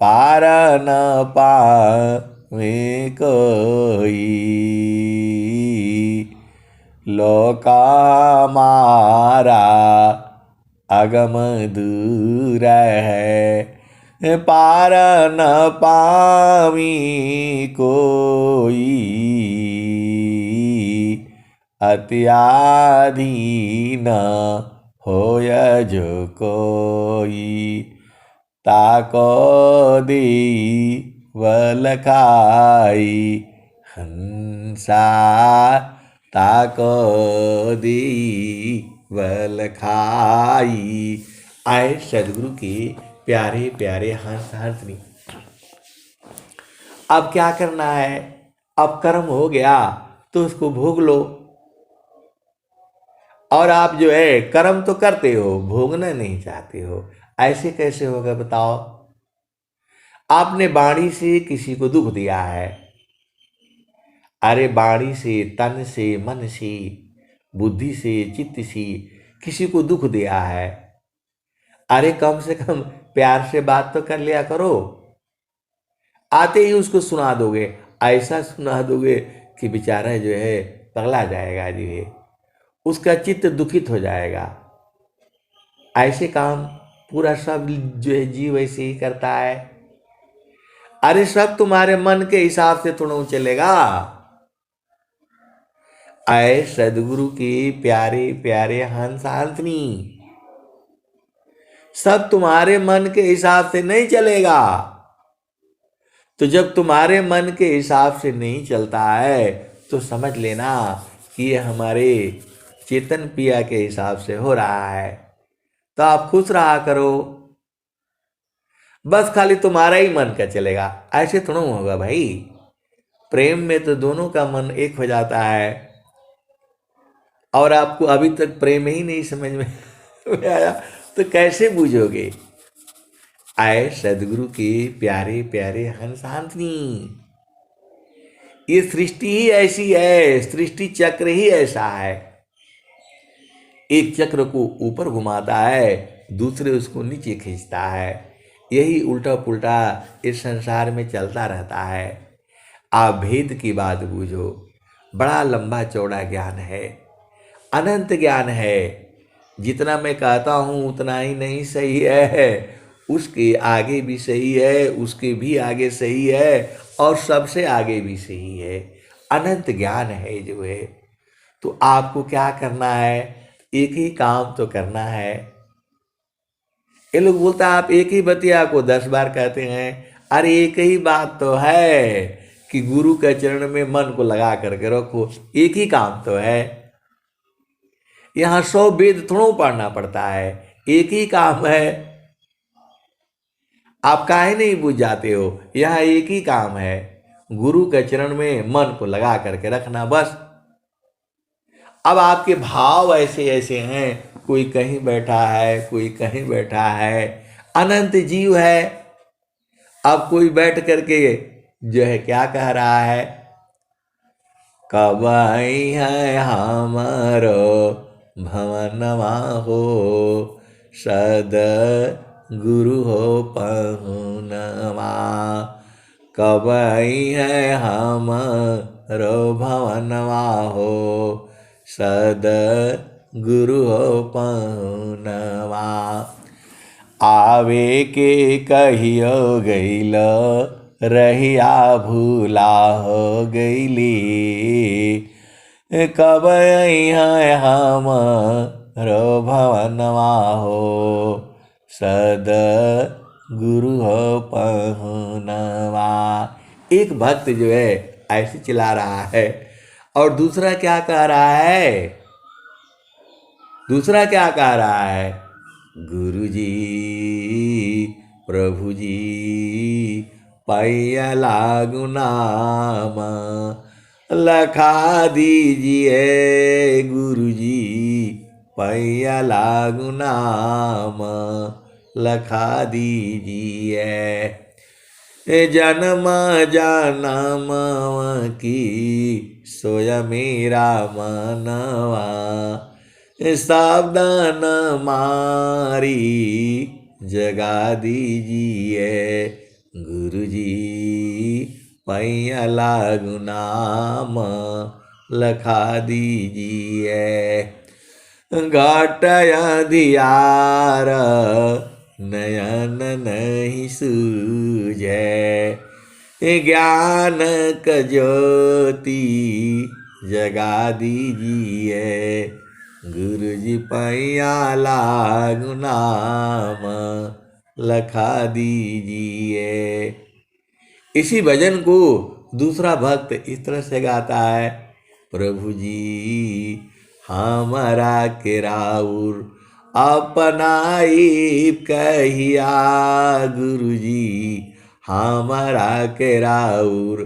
पार न पावे कोई, लोक हमारा अगम दूर है, पार न पावी कोई, अत्याधीन होय जो कोई, ताको दी वल खाई, हंसा ताको दी वल खाई। आए सदगुरु के प्यारे प्यारे हंस हंसनी। अब क्या करना है, अब कर्म हो गया तो उसको भोग लो। और आप जो है कर्म तो करते हो, भोगना नहीं चाहते हो, ऐसे कैसे होगा बताओ। आपने वाणी से किसी को दुख दिया है, अरे वाणी से, तन से, मन से, बुद्धि से, चित्त से किसी को दुख दिया है, अरे कम से कम प्यार से बात तो कर लिया करो। आते ही उसको सुना दोगे, ऐसा सुना दोगे कि बेचारा जो है पगला जाएगा जो है, उसका चित्त दुखित हो जाएगा। ऐसे काम पूरा सब जो है जीव ऐसे ही करता है। अरे सब तुम्हारे मन के हिसाब से थोड़ा चलेगा। आए सदगुरु के प्यारे प्यारे हंस हंसनी, सब तुम्हारे मन के हिसाब से नहीं चलेगा। तो जब तुम्हारे मन के हिसाब से नहीं चलता है तो समझ लेना कि ये हमारे चेतन पिया के हिसाब से हो रहा है। तो आप खुश रहा करो, बस खाली तुम्हारा ही मन का चलेगा, ऐसे थोड़ा होगा भाई। प्रेम में तो दोनों का मन एक हो जाता है, और आपको अभी तक प्रेम ही नहीं समझ में आया तो कैसे बूझोगे। आए सदगुरु के प्यारे प्यारे हंस हंसनी। ये सृष्टि ही ऐसी है, सृष्टि चक्र ही ऐसा है। एक चक्र को ऊपर घुमाता है, दूसरे उसको नीचे खींचता है। यही उल्टा पुल्टा इस संसार में चलता रहता है। आप भेद की बात बूझो, बड़ा लंबा चौड़ा ज्ञान है, अनंत ज्ञान है। जितना मैं कहता हूँ उतना ही नहीं सही है, उसके आगे भी सही है, उसके भी आगे सही है, और सबसे आगे भी सही है। अनंत ज्ञान है जो है। तो आपको क्या करना है? एक ही काम तो करना है। ये लोग बोलता है आप एक ही बतिया को 10 बार कहते हैं। अरे एक ही बात तो है कि गुरु के चरण में मन को लगा करके रखो, एक ही काम तो है। यहाँ 100 वेद थोड़ा पढ़ना पड़ता है, एक ही काम है। आप काहे नहीं बुझ जाते हो? यहाँ एक ही काम है, गुरु के चरण में मन को लगा करके रखना, बस। अब आपके भाव ऐसे ऐसे हैं, कोई कहीं बैठा है, कोई कहीं बैठा है, अनंत जीव है। अब कोई बैठ करके जो है क्या कह रहा है? कब आई है हमारो भवनवा हो, सद गुरु हो पहुनवा। कब आई है हमारो भवनवा हो, सद गुरु हो पहुनवा। आवे के कहियो गईल, रहिया भूला हो गईली। कब है हमारो भवनवा हो, सद गुरु हो पहुनवा। एक भक्त जो है ऐसे चिल्ला रहा है, और दूसरा क्या कह रहा है? दूसरा क्या कह रहा है? गुरु जी, प्रभु जी, पैया लागू नाम, लखा दीजिए गुरु जी, पैया लागू नाम, लखा दीजिए। जन्म जनम की सोया मेरा मनवा, सावधान मारी जगा दीजिए गुरु जी, पैया लागू नाम, लखा दीजिए। घाट अंधियार नयन नहीं सूझे, ज्ञान क ज्योति जगा दीजिए गुरु जी, पैया लागू नाम, लखा दीजिए। इसी भजन को दूसरा भक्त इस तरह से गाता है। प्रभु जी हमारा के राउर अपनाई कहिया, गुरु जी हमारा के राउर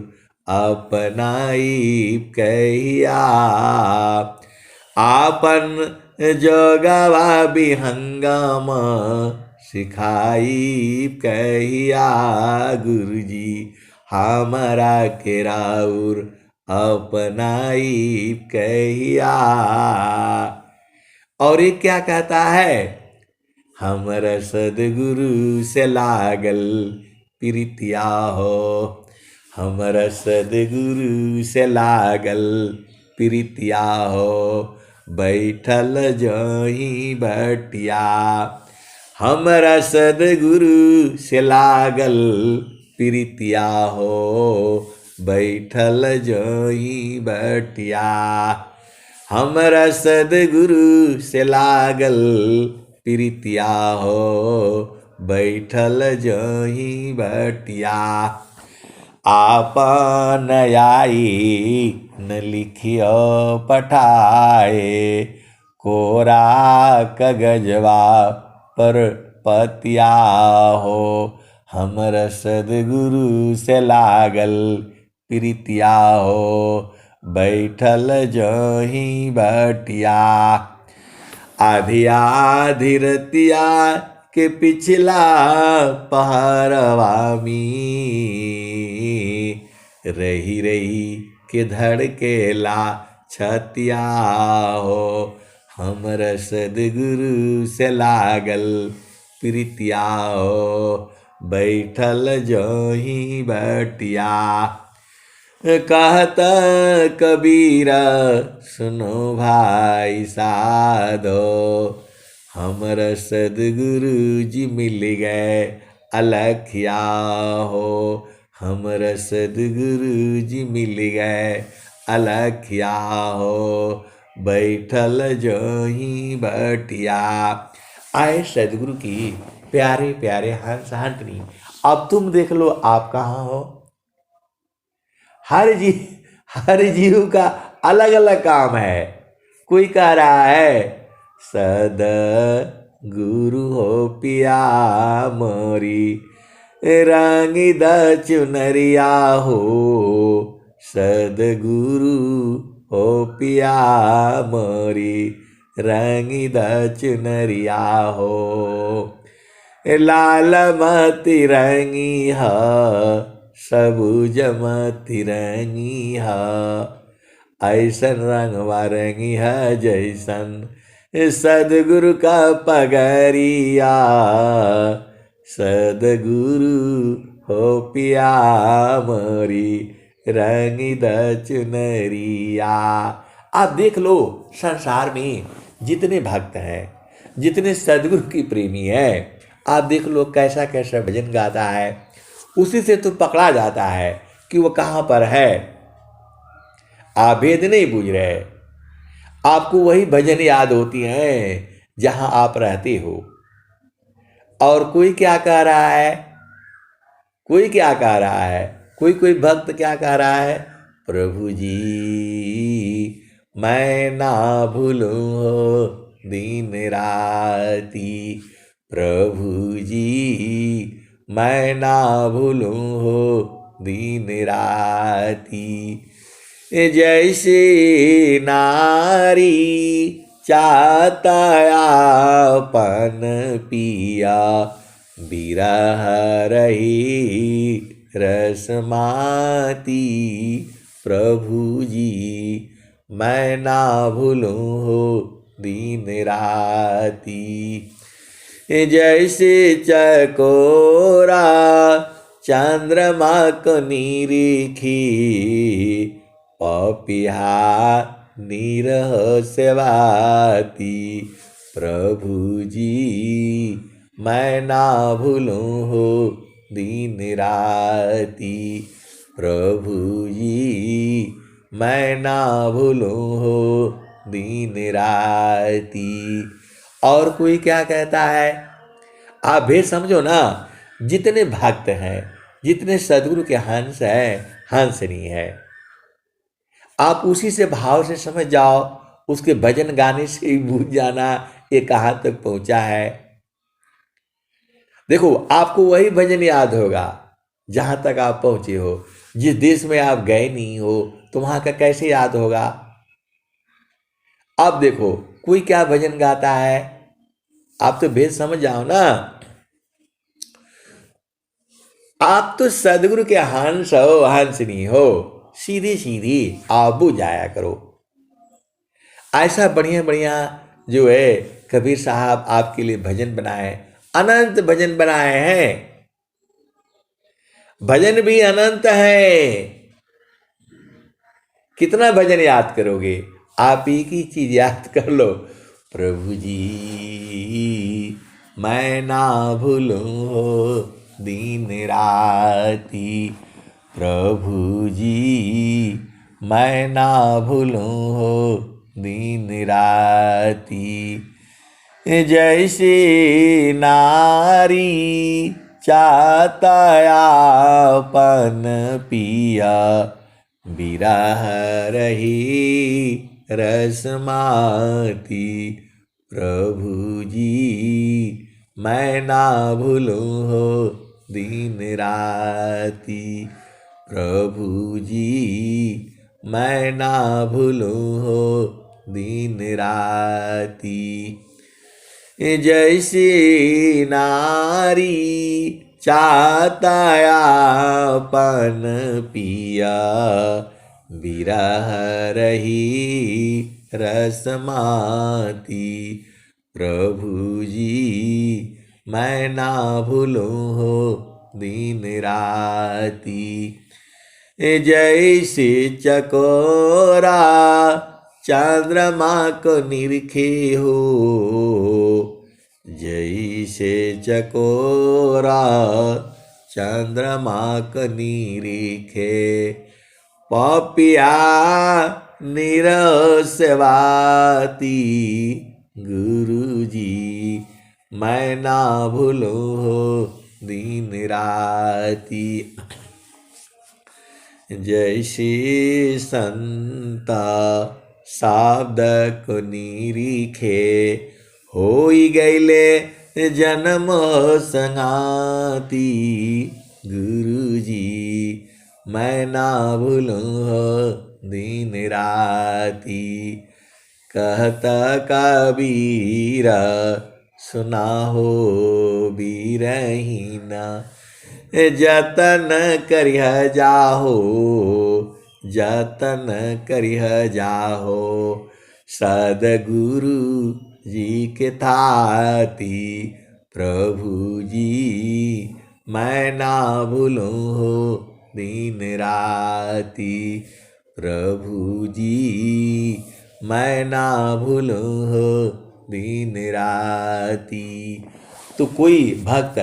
अपनाई कहिया। आपन जोगवा विहंगम सिखाई कहिया, गुरु जी हमारा के राउर अपनाई कहिया। और ये क्या कहता है? हमरा सदगुरु से लागल प्रीतिया हो, हमरा सदगुरु से लागल प्रीतिया हो, बैठल जही बटिया। हमरा सदगुरु से लागल प्रीतिया हो, बैठल जही बटिया। हमरा सदगुरु से लागल प्रीतिया हो, बैठल जही बटिया। आपन आई न लिखियो पठाए, कोरा कगजवा पर पतिया हो, हमर सदगुरु से लागल प्रीतिया हो, बैठल जही बटिया। आधी आधी रतिया के पिछला पहरवा में रही रही के धड़केला छतिया हो। हमर सदगुरु से लागल प्रीतिया हो, बैठल जोही बटिया। कहत कबीरा सुनो भाई साधो, हमर सदगुरु जी मिल गए अलखिया हो। हमर सदगुरु जी मिल गए अलखिया हो, बैठल जोही बटिया। आए सदगुरु की प्यारे प्यारे हंस हंटनी। अब तुम देख लो आप कहाँ हो। हर जीव का अलग अलग काम है। कोई कह रहा है सद गुरु हो पिया मोरी, रंगी द चुनरिया हो। सदगुरु हो पिया मोरी, रंगी द चुनरिया हो। लाल मती रंगी है, सबूज मती रंगी है। ऐसन रंगवा रंगी है जैसन सदगुरु का पगरिया। सदगुरु हो पिया मोरी, रंगी द चुनरिया। आप देख लो संसार में जितने भक्त हैं, जितने सदगुरु की प्रेमी है, आप देख लो कैसा कैसा भजन गाता है। उसी से तो पकड़ा जाता है कि वो कहाँ पर है। आप भेद नहीं बूझ रहे। आपको वही भजन याद होती हैं जहाँ आप रहते हो। और कोई क्या कह रहा है, कोई क्या कह रहा है, कोई कोई भक्त क्या कह रहा है, प्रभु जी मैं ना भूलूं हो दिन राती। प्रभु जी मैं ना भूलूं हो दिन राती। जैसे नारी चाहता आपन पिया, बिरह रही रसमाती। प्रभु जी मैं ना भूलूं हो दिन राती। जैसे चकोरा चंद्रमा को निरीखी, पपिहा निरह सेवाती। प्रभु जी मैं ना भूलूं हो दिन राती। प्रभु जी मैं ना भूलूं हो दिन राती। और कोई क्या कहता है, आप भेद समझो ना। जितने भक्त हैं, जितने सदगुरु के हंस हैं, हंसनी है, आप उसी से भाव से समझ जाओ। उसके भजन गाने से ही बूझ जाना ये कहाँ तक पहुंचा है। देखो आपको वही भजन याद होगा जहां तक आप पहुंचे हो। जिस देश में आप गए नहीं हो तो वहां का कैसे याद होगा। अब देखो कोई क्या भजन गाता है, आप तो भेद समझ जाओ ना। आप तो सदगुरु के हंस हो, हंसनी हो। सीधी सीधी आप बुझ जाया करो। ऐसा बढ़िया बढ़िया जो है कबीर साहब आपके लिए भजन बनाए, अनंत भजन बनाए हैं। भजन भी अनंत है। कितना भजन याद करोगे। आप एक ही चीज याद कर लो, प्रभु जी मैं ना भूलूं हो दिन राती। प्रभु जी मैं ना भूलूं हो दिन राती। जैसे नारी चाहता आपन पिया, बिरह रही रसमाती। प्रभु जी मैं ना भूलूं हो दिन राती। प्रभु जी मैं ना भूलूं हो दिन राती। जैसे नारी चाहता आपन पिया, विरह रही रसमाती। प्रभु जी मैं ना भूलूं हो दिन राती। जैसे चकोरा चंद्रमा को निरखे हो, जैसे चकोरा चंद्रमा को निरखे। पपिया निरसवाती। गुरु जी मैं ना भूलूं हो दिन राती। जैसे संता शब्द को निरीखे, होई गईले जन्म संगाती। गुरु जी मैं ना भूलूं हो दिन राती। कहता कबीर सुना हो बीरहीना। जतन करिह जाहो, जतन करिह जाहो। सदगुरु जी के थाती। प्रभु जी मैं ना भूलूं हो दिन राती। प्रभु जी मैं ना भूलूं हो दिन राती। तो कोई भक्त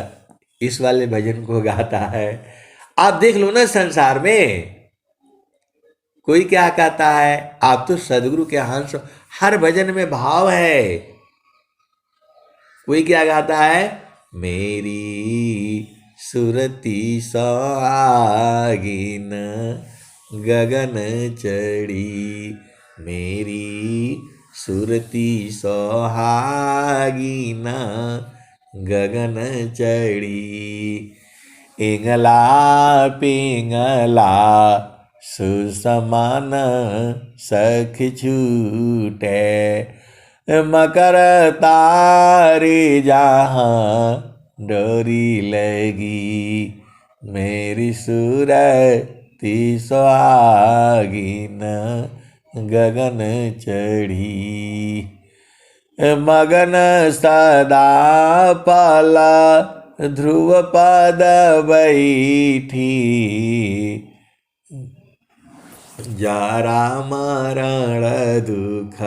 इस वाले भजन को गाता है। आप देख लो ना संसार में कोई क्या कहता है, आप तो सदगुरु के हंस। हर भजन में भाव है। कोई क्या गाता है, मेरी सुरती सुहागिन गगन चढ़ी। मेरी सुरती सुहागिन गगन चढ़ी। इंगला पिंगला सुसमान सखी छूटे। मकर तारे जहाँ डोरी लगी। मेरी सुरती सुहागिन गगन चढ़ी। मगन सदा पाला ध्रुव पद बैठी। जरा मरण दुख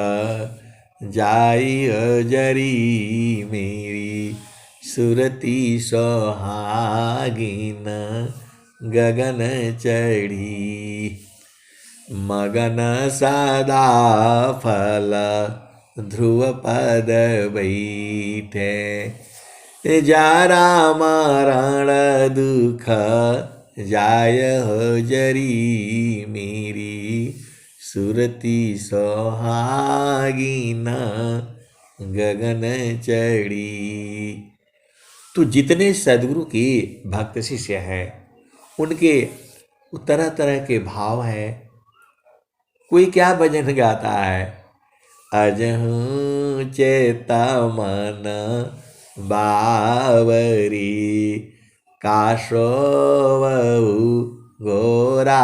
जाई जरी। मेरी सुरती सुहागिन गगन चढ़ी। मगन सदा फल ध्रुव पद बैठे। जरा मरण दुख जाय हो जरी। मेरी सुरती सुहागिन गगन चढ़ी। तो जितने सदगुरु के भक्त शिष्य हैं उनके तरह तरह के भाव हैं। कोई क्या भजन गाता है, अजहूँ चेता मन बावरी। काशोवहु गोरा।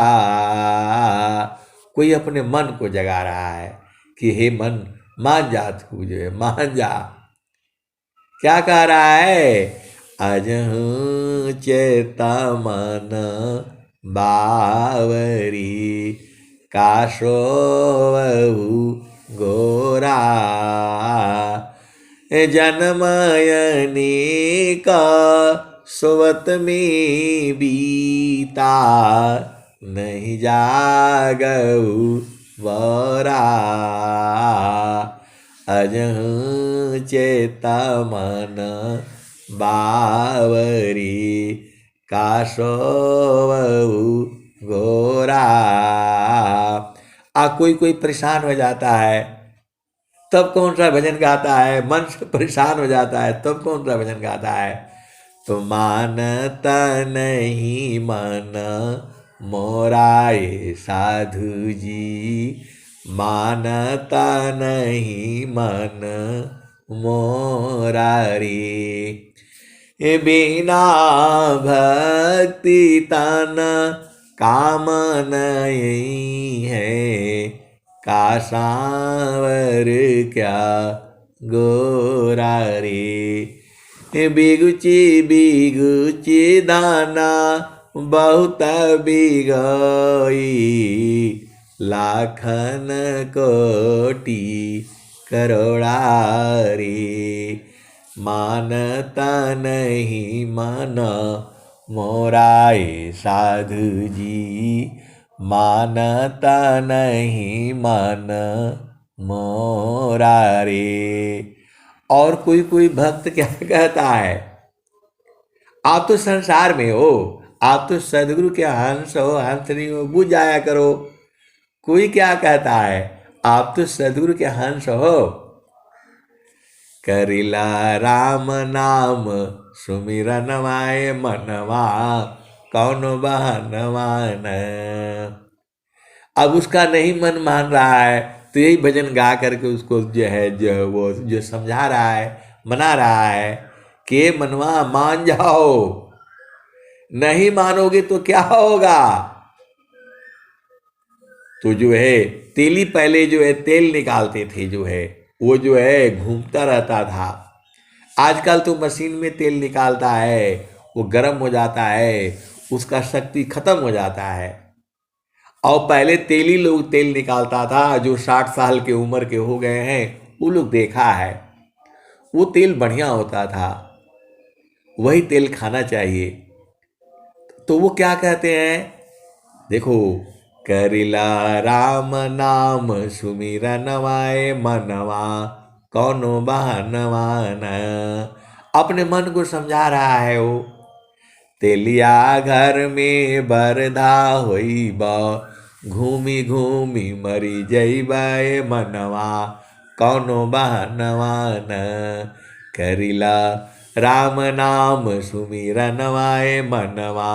कोई अपने मन को जगा रहा है कि हे मन मान जा, तू जो है मान जा। क्या कह रहा है, अजहूँ चेता मन बावरी। काशोवहु गोरा। जनमयनी का सोवत में बीता। नहीं जागऊ वरा। अजहूँ चेता मन बावरी। काशोवहु गोरा। कोई कोई परेशान हो जाता है तब कौन सा भजन गाता है, मन से परेशान हो जाता है तब कौन सा भजन गाता है। तो मानता नहीं मन मोरा ये साधु जी। मानता नहीं मन मोरा रे। बिना भक्ति तन काम नहीं है का सांवर क्या गोरा रे। बिगुची बिगुची दाना बहुत बिगई लाखन कोटि करोड़ा रे। मानता नहीं मन मोराए साधु जी मानता नहीं मन मोरा रे। और कोई कोई भक्त क्या कहता है, आप तो संसार में हो, आप तो सदगुरु के हंस हो, हंसनी हो, बुझ जाया करो। कोई क्या कहता है, आप तो सदगुरु के हंस हो। करिला राम नाम सुमिरन माए मनवा कौन बहनवा न। अब उसका नहीं मन मान रहा है तो यही भजन गा करके उसको वो जो समझा रहा है, मना रहा है कि मनवा मान जाओ, नहीं मानोगे तो क्या होगा। तो जो है तेली पहले जो है तेल निकालते थे, जो है वो जो है घूमता रहता था। आजकल तो मशीन में तेल निकालता है, वो गर्म हो जाता है, उसका शक्ति खत्म हो जाता है। और पहले तेली लोग तेल निकालता था, जो 60 साल के उम्र के हो गए हैं वो लोग देखा है, वो तेल बढ़िया होता था, वही तेल खाना चाहिए। तो वो क्या कहते हैं, देखो, करिला राम नाम सुमिरन वाए मनवा कौनो बहनवा न। अपने मन को समझा रहा है वो। तेलिया घर में बरधा होई बा घूमी घूमी मरी जइबे मनवा कौनो बहनवा न। करिला राम नाम सुमिरन वाए मनवा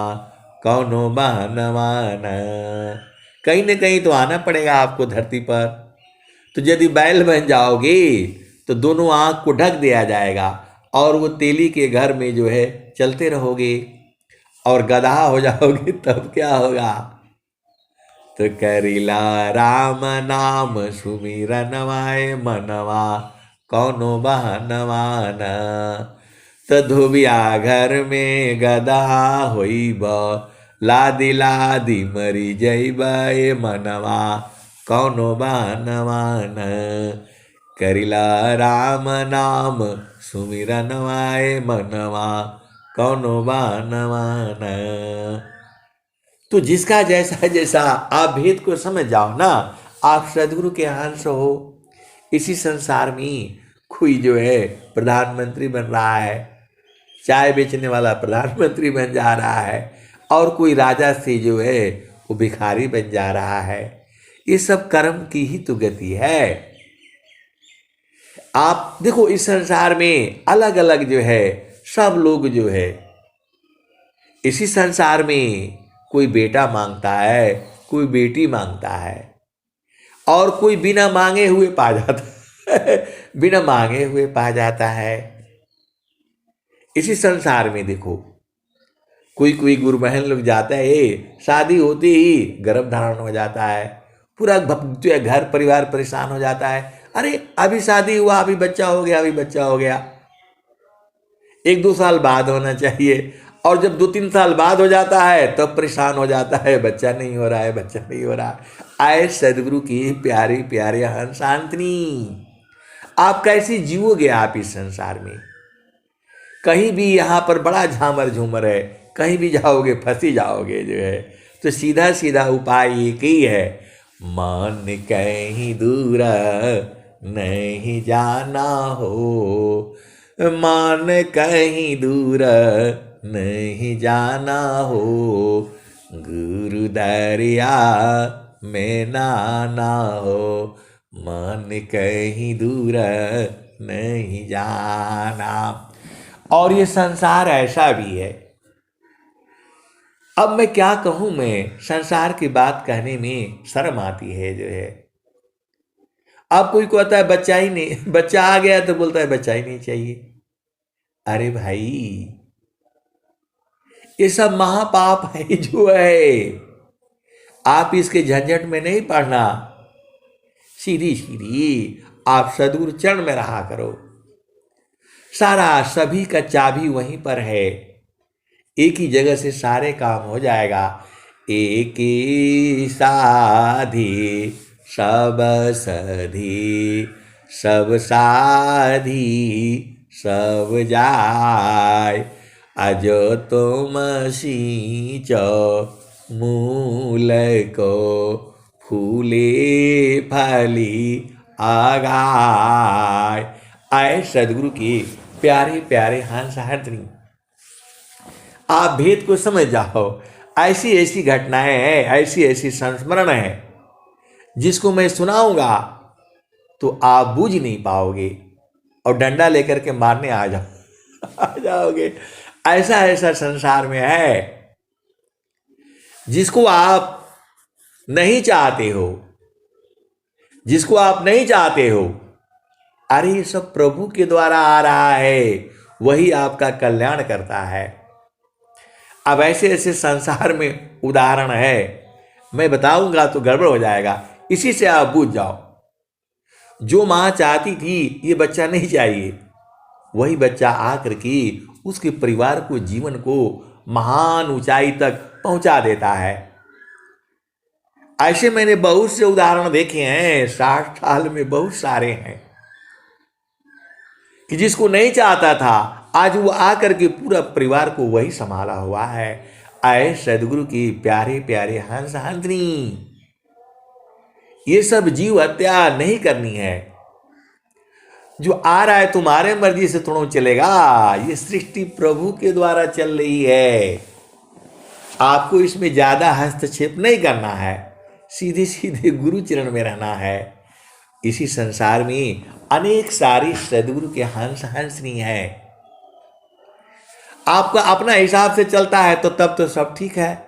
कौनो बहनवा न। कहीं न कहीं तो आना पड़ेगा आपको धरती पर। तो यदि बैल बन जाओगे तो दोनों आंख को ढक दिया जाएगा और वो तेली के घर में जो है चलते रहोगे। और गधा हो जाओगे तब क्या होगा। तो करिला राम नाम सुमिरन वाए मनवा कौनो बहनवा न। तो धोबिया घर में गधा होइब लादी लादी मरी जइबे मनवा कौनो बहनवा न। करिला राम नाम सुमिरन वाए मनवा कौनो बहनवा न। तो जिसका जैसा जैसा आप भेद को समझ जाओ ना, आप सदगुरु के अंश हो। इसी संसार में कोई जो है प्रधानमंत्री बन रहा है, चाय बेचने वाला प्रधानमंत्री बन जा रहा है, और कोई राजा से जो है वो भिखारी बन जा रहा है। ये सब कर्म की ही तो गति है। आप देखो इस संसार में अलग अलग जो है सब लोग जो है, इसी संसार में कोई बेटा मांगता है, कोई बेटी मांगता है, और कोई बिना मांगे हुए पा जाता है बिना मांगे हुए पा जाता है। इसी संसार में देखो कोई कोई गुरुमहल लोग जाता है, शादी होते ही गर्भ धारण हो जाता है, पूरा घर परिवार परेशान हो जाता है। अरे अभी शादी हुआ, अभी बच्चा हो गया, अभी बच्चा हो गया। 1-2 साल बाद होना चाहिए, और जब 2-3 साल बाद हो जाता है तब परेशान हो जाता है, बच्चा नहीं हो रहा है, बच्चा नहीं हो रहा है। आए सदगुरु की प्यारी प्यारे हंसांतनी, आप कैसे जीवोगे आप इस संसार में। कहीं भी यहाँ पर बड़ा झामर झूमर है, कहीं भी जाओगे फंसी जाओगे जो है। तो सीधा सीधा उपाय एक ही है, मन कहीं दूर नहीं जाना हो, मान कहीं दूर नहीं जाना हो, गुरु दरिया में नाना हो, मन कहीं दूर नहीं जाना। और ये संसार ऐसा भी है। अब मैं क्या कहूं, मैं संसार की बात कहने में शर्म आती है जो है। अब कोई कहता है बच्चा ही नहीं, बच्चा आ गया तो बोलता है बच्चा ही नहीं चाहिए। अरे भाई, ये सब महापाप है जो है। आप इसके झंझट में नहीं पड़ना, सीधी सीधी आप सद्गुरु चरण में रहा करो। सारा सभी का चाबी वहीं पर है, एक ही जगह से सारे काम हो जाएगा। एक ही साधी सब सधी, सब साधी सब जाय, अजो तुम सींचो मूल को, फूले फली आगाय। आए सदगुरु की प्यारे प्यारे हंस हंसनी, आप भेद को समझ जाओ। ऐसी ऐसी घटनाएं हैं, ऐसी ऐसी संस्मरण है जिसको मैं सुनाऊंगा तो आप बूझ नहीं पाओगे और डंडा लेकर के मारने आ जाओगे। ऐसा ऐसा संसार में है जिसको आप नहीं चाहते हो, जिसको आप नहीं चाहते हो। अरे ये सब प्रभु के द्वारा आ रहा है, वही आपका कल्याण करता है। अब ऐसे ऐसे संसार में उदाहरण है, मैं बताऊंगा तो गड़बड़ हो जाएगा, इसी से आप बूझ जाओ। जो मां चाहती थी ये बच्चा नहीं चाहिए, वही बच्चा आकर के उसके परिवार को, जीवन को महान ऊंचाई तक पहुंचा देता है। ऐसे मैंने बहुत से उदाहरण देखे हैं, 60 साल में बहुत सारे हैं कि जिसको नहीं चाहता था आज वो आकर के पूरा परिवार को वही संभाला हुआ है। आए सदगुरु की प्यारे प्यारे हंस हंसनी, ये सब जीव हत्या नहीं करनी है। जो आ रहा है तुम्हारे मर्जी से थोड़ा चलेगा, ये सृष्टि प्रभु के द्वारा चल रही है। आपको इसमें ज्यादा हस्तक्षेप नहीं करना है, सीधे सीधे गुरु चरण में रहना है। इसी संसार में अनेक सारी सदगुरु के हंस हंसनी है। आपका अपना हिसाब से चलता है तो तब तो सब ठीक है,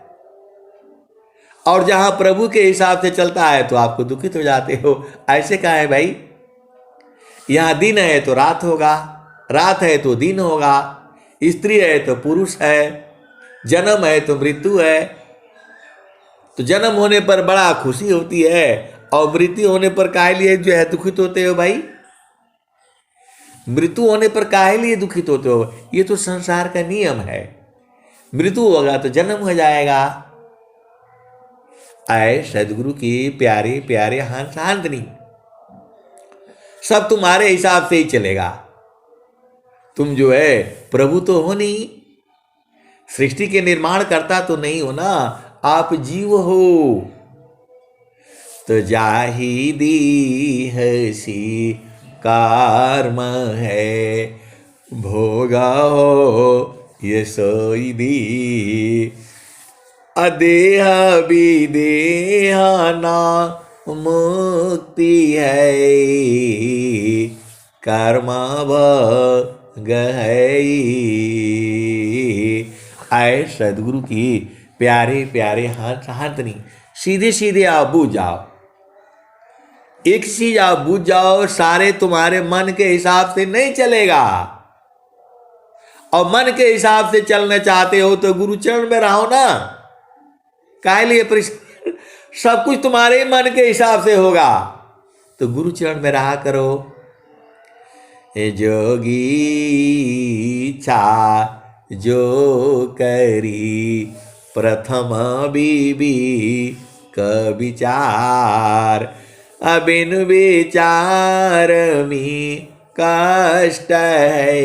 और जहां प्रभु के हिसाब से चलता है तो आपको दुखित हो जाते हो। ऐसे कहा है भाई, यहां दिन है तो रात होगा, रात है तो दिन होगा, स्त्री है तो पुरुष है, जन्म है तो मृत्यु है। तो जन्म होने पर बड़ा खुशी होती है और मृत्यु होने पर काहे लिए जो है दुखित होते हो भाई? मृत्यु होने पर काहे लिए दुखित होते हो? ये तो संसार का नियम है, मृत्यु होगा तो जन्म हो जाएगा। आए सदगुरु की प्यारे प्यारे हंस हंसनी, सब तुम्हारे हिसाब से ही चलेगा। तुम जो है प्रभु तो हो नहीं, सृष्टि के निर्माण करता तो नहीं हो ना, आप जीव हो। तो जाही दी हसी कर्म है, भोगा हो ये सोई दी, अदेह विदेह ना मुक्ति है, कर्म भोग है। आए सदगुरु की प्यारे प्यारे हाथ हाथनी, सीधे सीधे आप बूझ जाओ। एक चीज आप बूझ जाओ, सारे तुम्हारे मन के हिसाब से नहीं चलेगा। और मन के हिसाब से चलना चाहते हो तो गुरु चरण में रहो ना, काहे लिए सब कुछ तुम्हारे मन के हिसाब से होगा तो गुरु चरण में रहा करो। जोगी इच्छा जो करी, प्रथम बीबी का विचार, अबिन विचार में कष्ट है,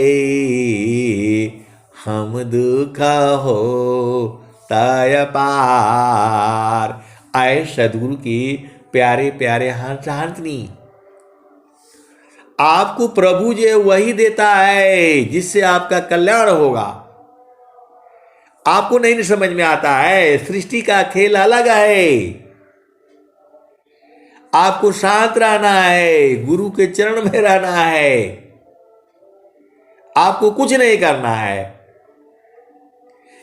हम दुख हो तय पार। आए सदगुरु की प्यारे प्यारे हंस हंसनी, आपको प्रभु जो वही देता है जिससे आपका कल्याण होगा। आपको नहीं समझ में आता है, सृष्टि का खेल अलग है। आपको शांत रहना है, गुरु के चरण में रहना है, आपको कुछ नहीं करना है।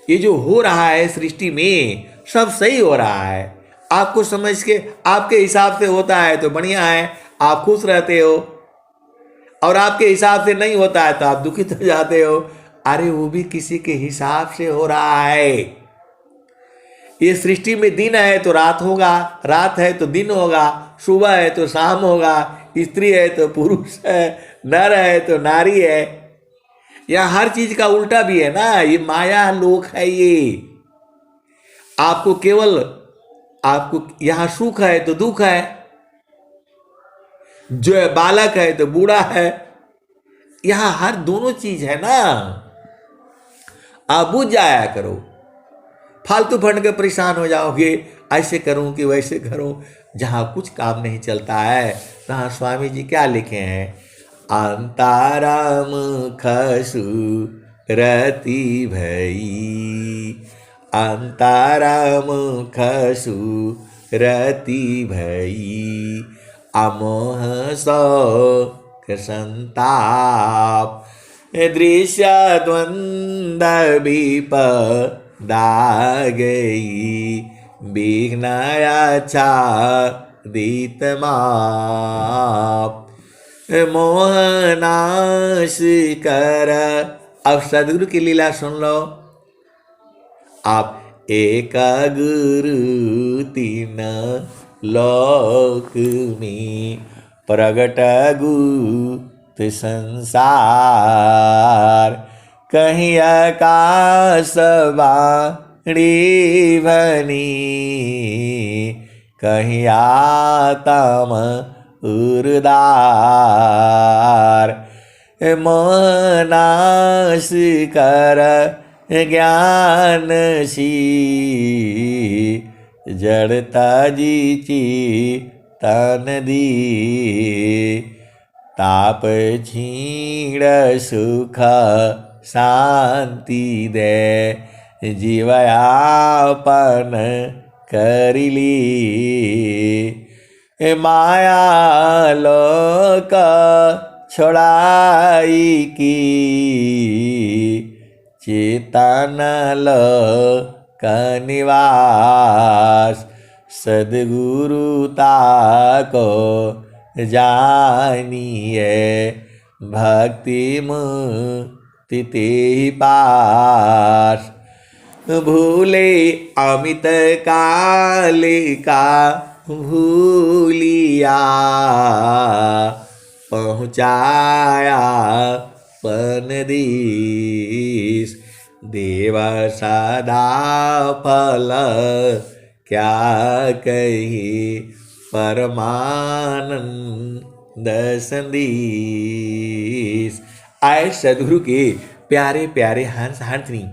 ये जो हो रहा है सृष्टि में सब सही हो रहा है, आपको समझ के आपके हिसाब से होता है तो बढ़िया है, आप खुश रहते हो। और आपके हिसाब से नहीं होता है तो आप दुखित हो जाते हो। अरे वो भी किसी के हिसाब से हो रहा है। ये सृष्टि में दिन है तो रात होगा, रात है तो दिन होगा, सुबह है तो शाम होगा, स्त्री है तो पुरुष है, नर है तो नारी है। यहाँ हर चीज का उल्टा भी है ना, ये माया लोक है। ये आपको केवल, आपको यहाँ सुख है तो दुख है, जो है बालक है तो बूढ़ा है, यहाँ हर दोनों चीज है ना। आप बुझ जाया करो, फालतू फंड के परेशान हो जाओगे, ऐसे करूं कि वैसे करूं। जहां कुछ काम नहीं चलता है तहां स्वामी जी क्या लिखे हैं, अंताराम खसु रति भई, अंताराम खसु रति भई, अमोह शोक संताप, दृश्य द्वंद्व विपदा गई, विघ्नाया छादित माप, मोहनाश कर। अब सदगुरु की लीला सुन लो आप। एक गुरु तीन लोक में, प्रगट गुप्त संसार, कहीं आकाश वाणी भनी, कहीं आत्म उर्दार, मोहनाश कर ज्ञान सी, जड़ता जीची तन दी, ताप छीण सुख शांति दे, जीवयापन करिली, माया लोक छोड़ाई की, चेतन लोक निवास, सद्गुरुता को जानिए, भक्ति मुक्ति ते ही पास, भूले अमित कालिका भूलिया, पहुँचाया पनदीस, देव सदा फल क्या कही, परमानंद संदेश। आए सदगुरु के प्यारे प्यारे हंस हंसनी।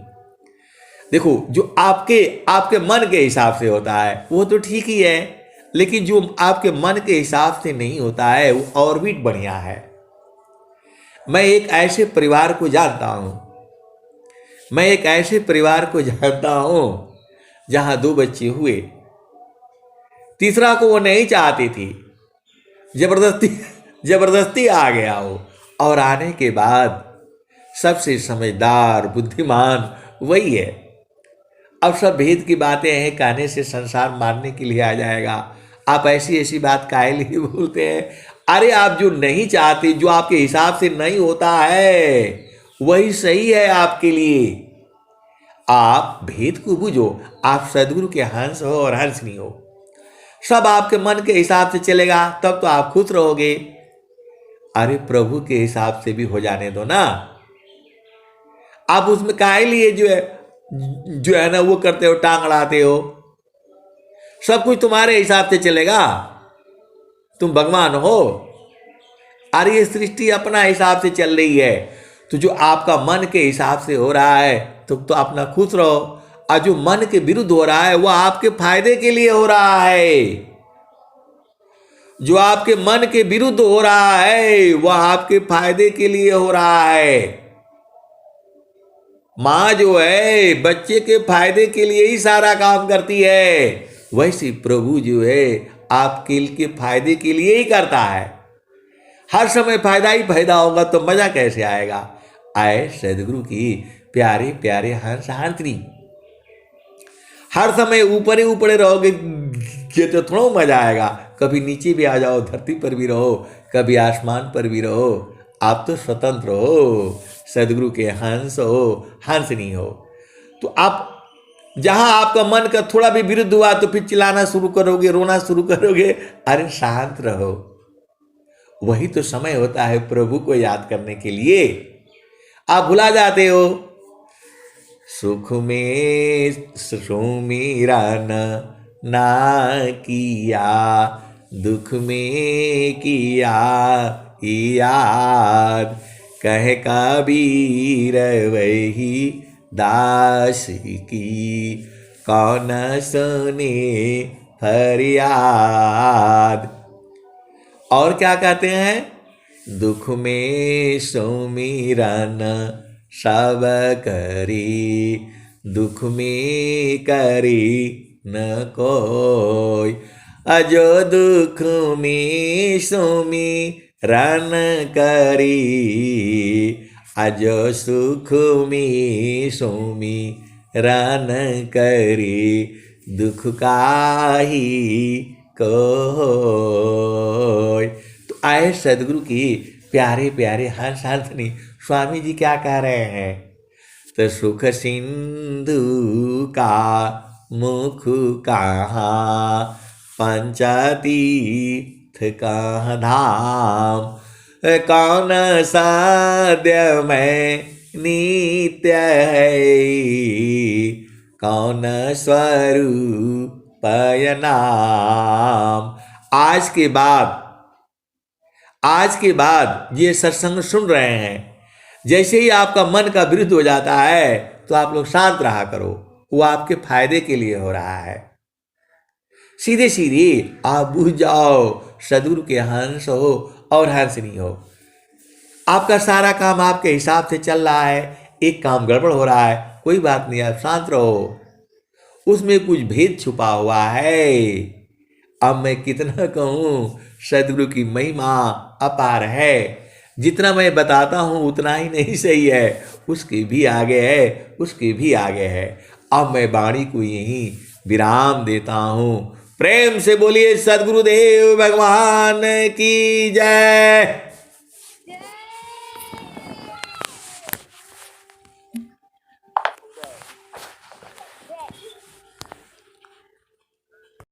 देखो, जो आपके मन के हिसाब से होता है वो तो ठीक ही है, लेकिन जो आपके मन के हिसाब से नहीं होता है वो और भी बढ़िया है। मैं एक ऐसे परिवार को जानता हूं, जहां 2 बच्चे हुए, तीसरा को वो नहीं चाहती थी, जबरदस्ती आ गया वो, और आने के बाद सबसे समझदार बुद्धिमान वही है। अब सब भेद की बातें हैं, कहने से संसार मारने के लिए आ जाएगा। आप ऐसी ऐसी बात काहे लिए बोलते हैं? अरे आप जो नहीं चाहते, जो आपके हिसाब से नहीं होता है, वही सही है आपके लिए। आप भेद को बुझो। आप सदगुरु के हंस हो और हंसनी हो। सब आपके मन के हिसाब से चलेगा तब तो आप खुश रहोगे। अरे प्रभु के हिसाब से भी हो जाने दो ना। आप उसमें काहे लिए जो है ना वो करते हो, टांग अड़ाते हो। सब कुछ तुम्हारे हिसाब से चलेगा, तुम भगवान हो। अरे ये सृष्टि अपना हिसाब से चल रही है, तो जो आपका मन के हिसाब से हो रहा है तो अपना खुश रहो, और जो मन के विरुद्ध हो रहा है वह आपके फायदे के लिए हो रहा है। जो आपके मन के विरुद्ध हो रहा है वह आपके फायदे के लिए हो रहा है। माँ जो है बच्चे के फायदे के लिए ही सारा काम करती है, वैसे प्रभु जो है आपके फायदे के लिए ही करता है। हर समय फायदा ही फायदा होगा तो मजा कैसे आएगा। आए सदगुरु की प्यारे प्यारे हंस हंसनी। हर समय ऊपर ही ऊपर रहोगे ये तो थोड़ा मजा आएगा। कभी नीचे भी आ जाओ, धरती पर भी रहो, कभी आसमान पर भी रहो। आप तो स्वतंत्र हो, सदगुरु के हंस हो, हंसनी हो। तो आप जहां आपका मन का थोड़ा भी विरुद्ध हुआ तो फिर चिल्लाना शुरू करोगे, रोना शुरू करोगे। अरे शांत रहो, वही तो समय होता है प्रभु को याद करने के लिए। आप भुला जाते हो। सुख में सुमिरन ना किया, दुख में किया याद, कह कबीर वही दास की, कौन सुने फरियाद। और क्या कहते हैं? दुख में सुमिरन सब करी, दुख में करी न कोई, अजो दुख में सुमिरन करी, अजो सुख में सुमिरन करी, दुख काहि कोई। तो आए सदगुरु की प्यारे प्यारे हंस हंसनी स्वामी जी क्या कह रहे हैं? तो सुख सिंधु का मुख कहाँ, पंचतीर्थ का धाम, कौन साध्य में नित्य है, कौन स्वरूप नाम। आज के बाद ये सत्संग सुन रहे हैं, जैसे ही आपका मन का विरुद्ध हो जाता है तो आप लोग शांत रहा करो, वो आपके फायदे के लिए हो रहा है। सीधे सीधे आप बुझ जाओ, सदगुरु के हंस हो और हंसनी हो। आपका सारा काम आपके हिसाब से चल रहा है, एक काम गड़बड़ हो रहा है, कोई बात नहीं, आप शांत रहो, उसमें कुछ भेद छुपा हुआ है। अब मैं कितना कहूँ, सदगुरु की महिमा अपार है। जितना मैं बताता हूँ उतना ही नहीं सही है, उसके भी आगे है, उसके भी आगे है। अब मैं वाणी को यहीं विराम देता हूँ। प्रेम से बोलिए सदगुरुदेव भगवान की जय।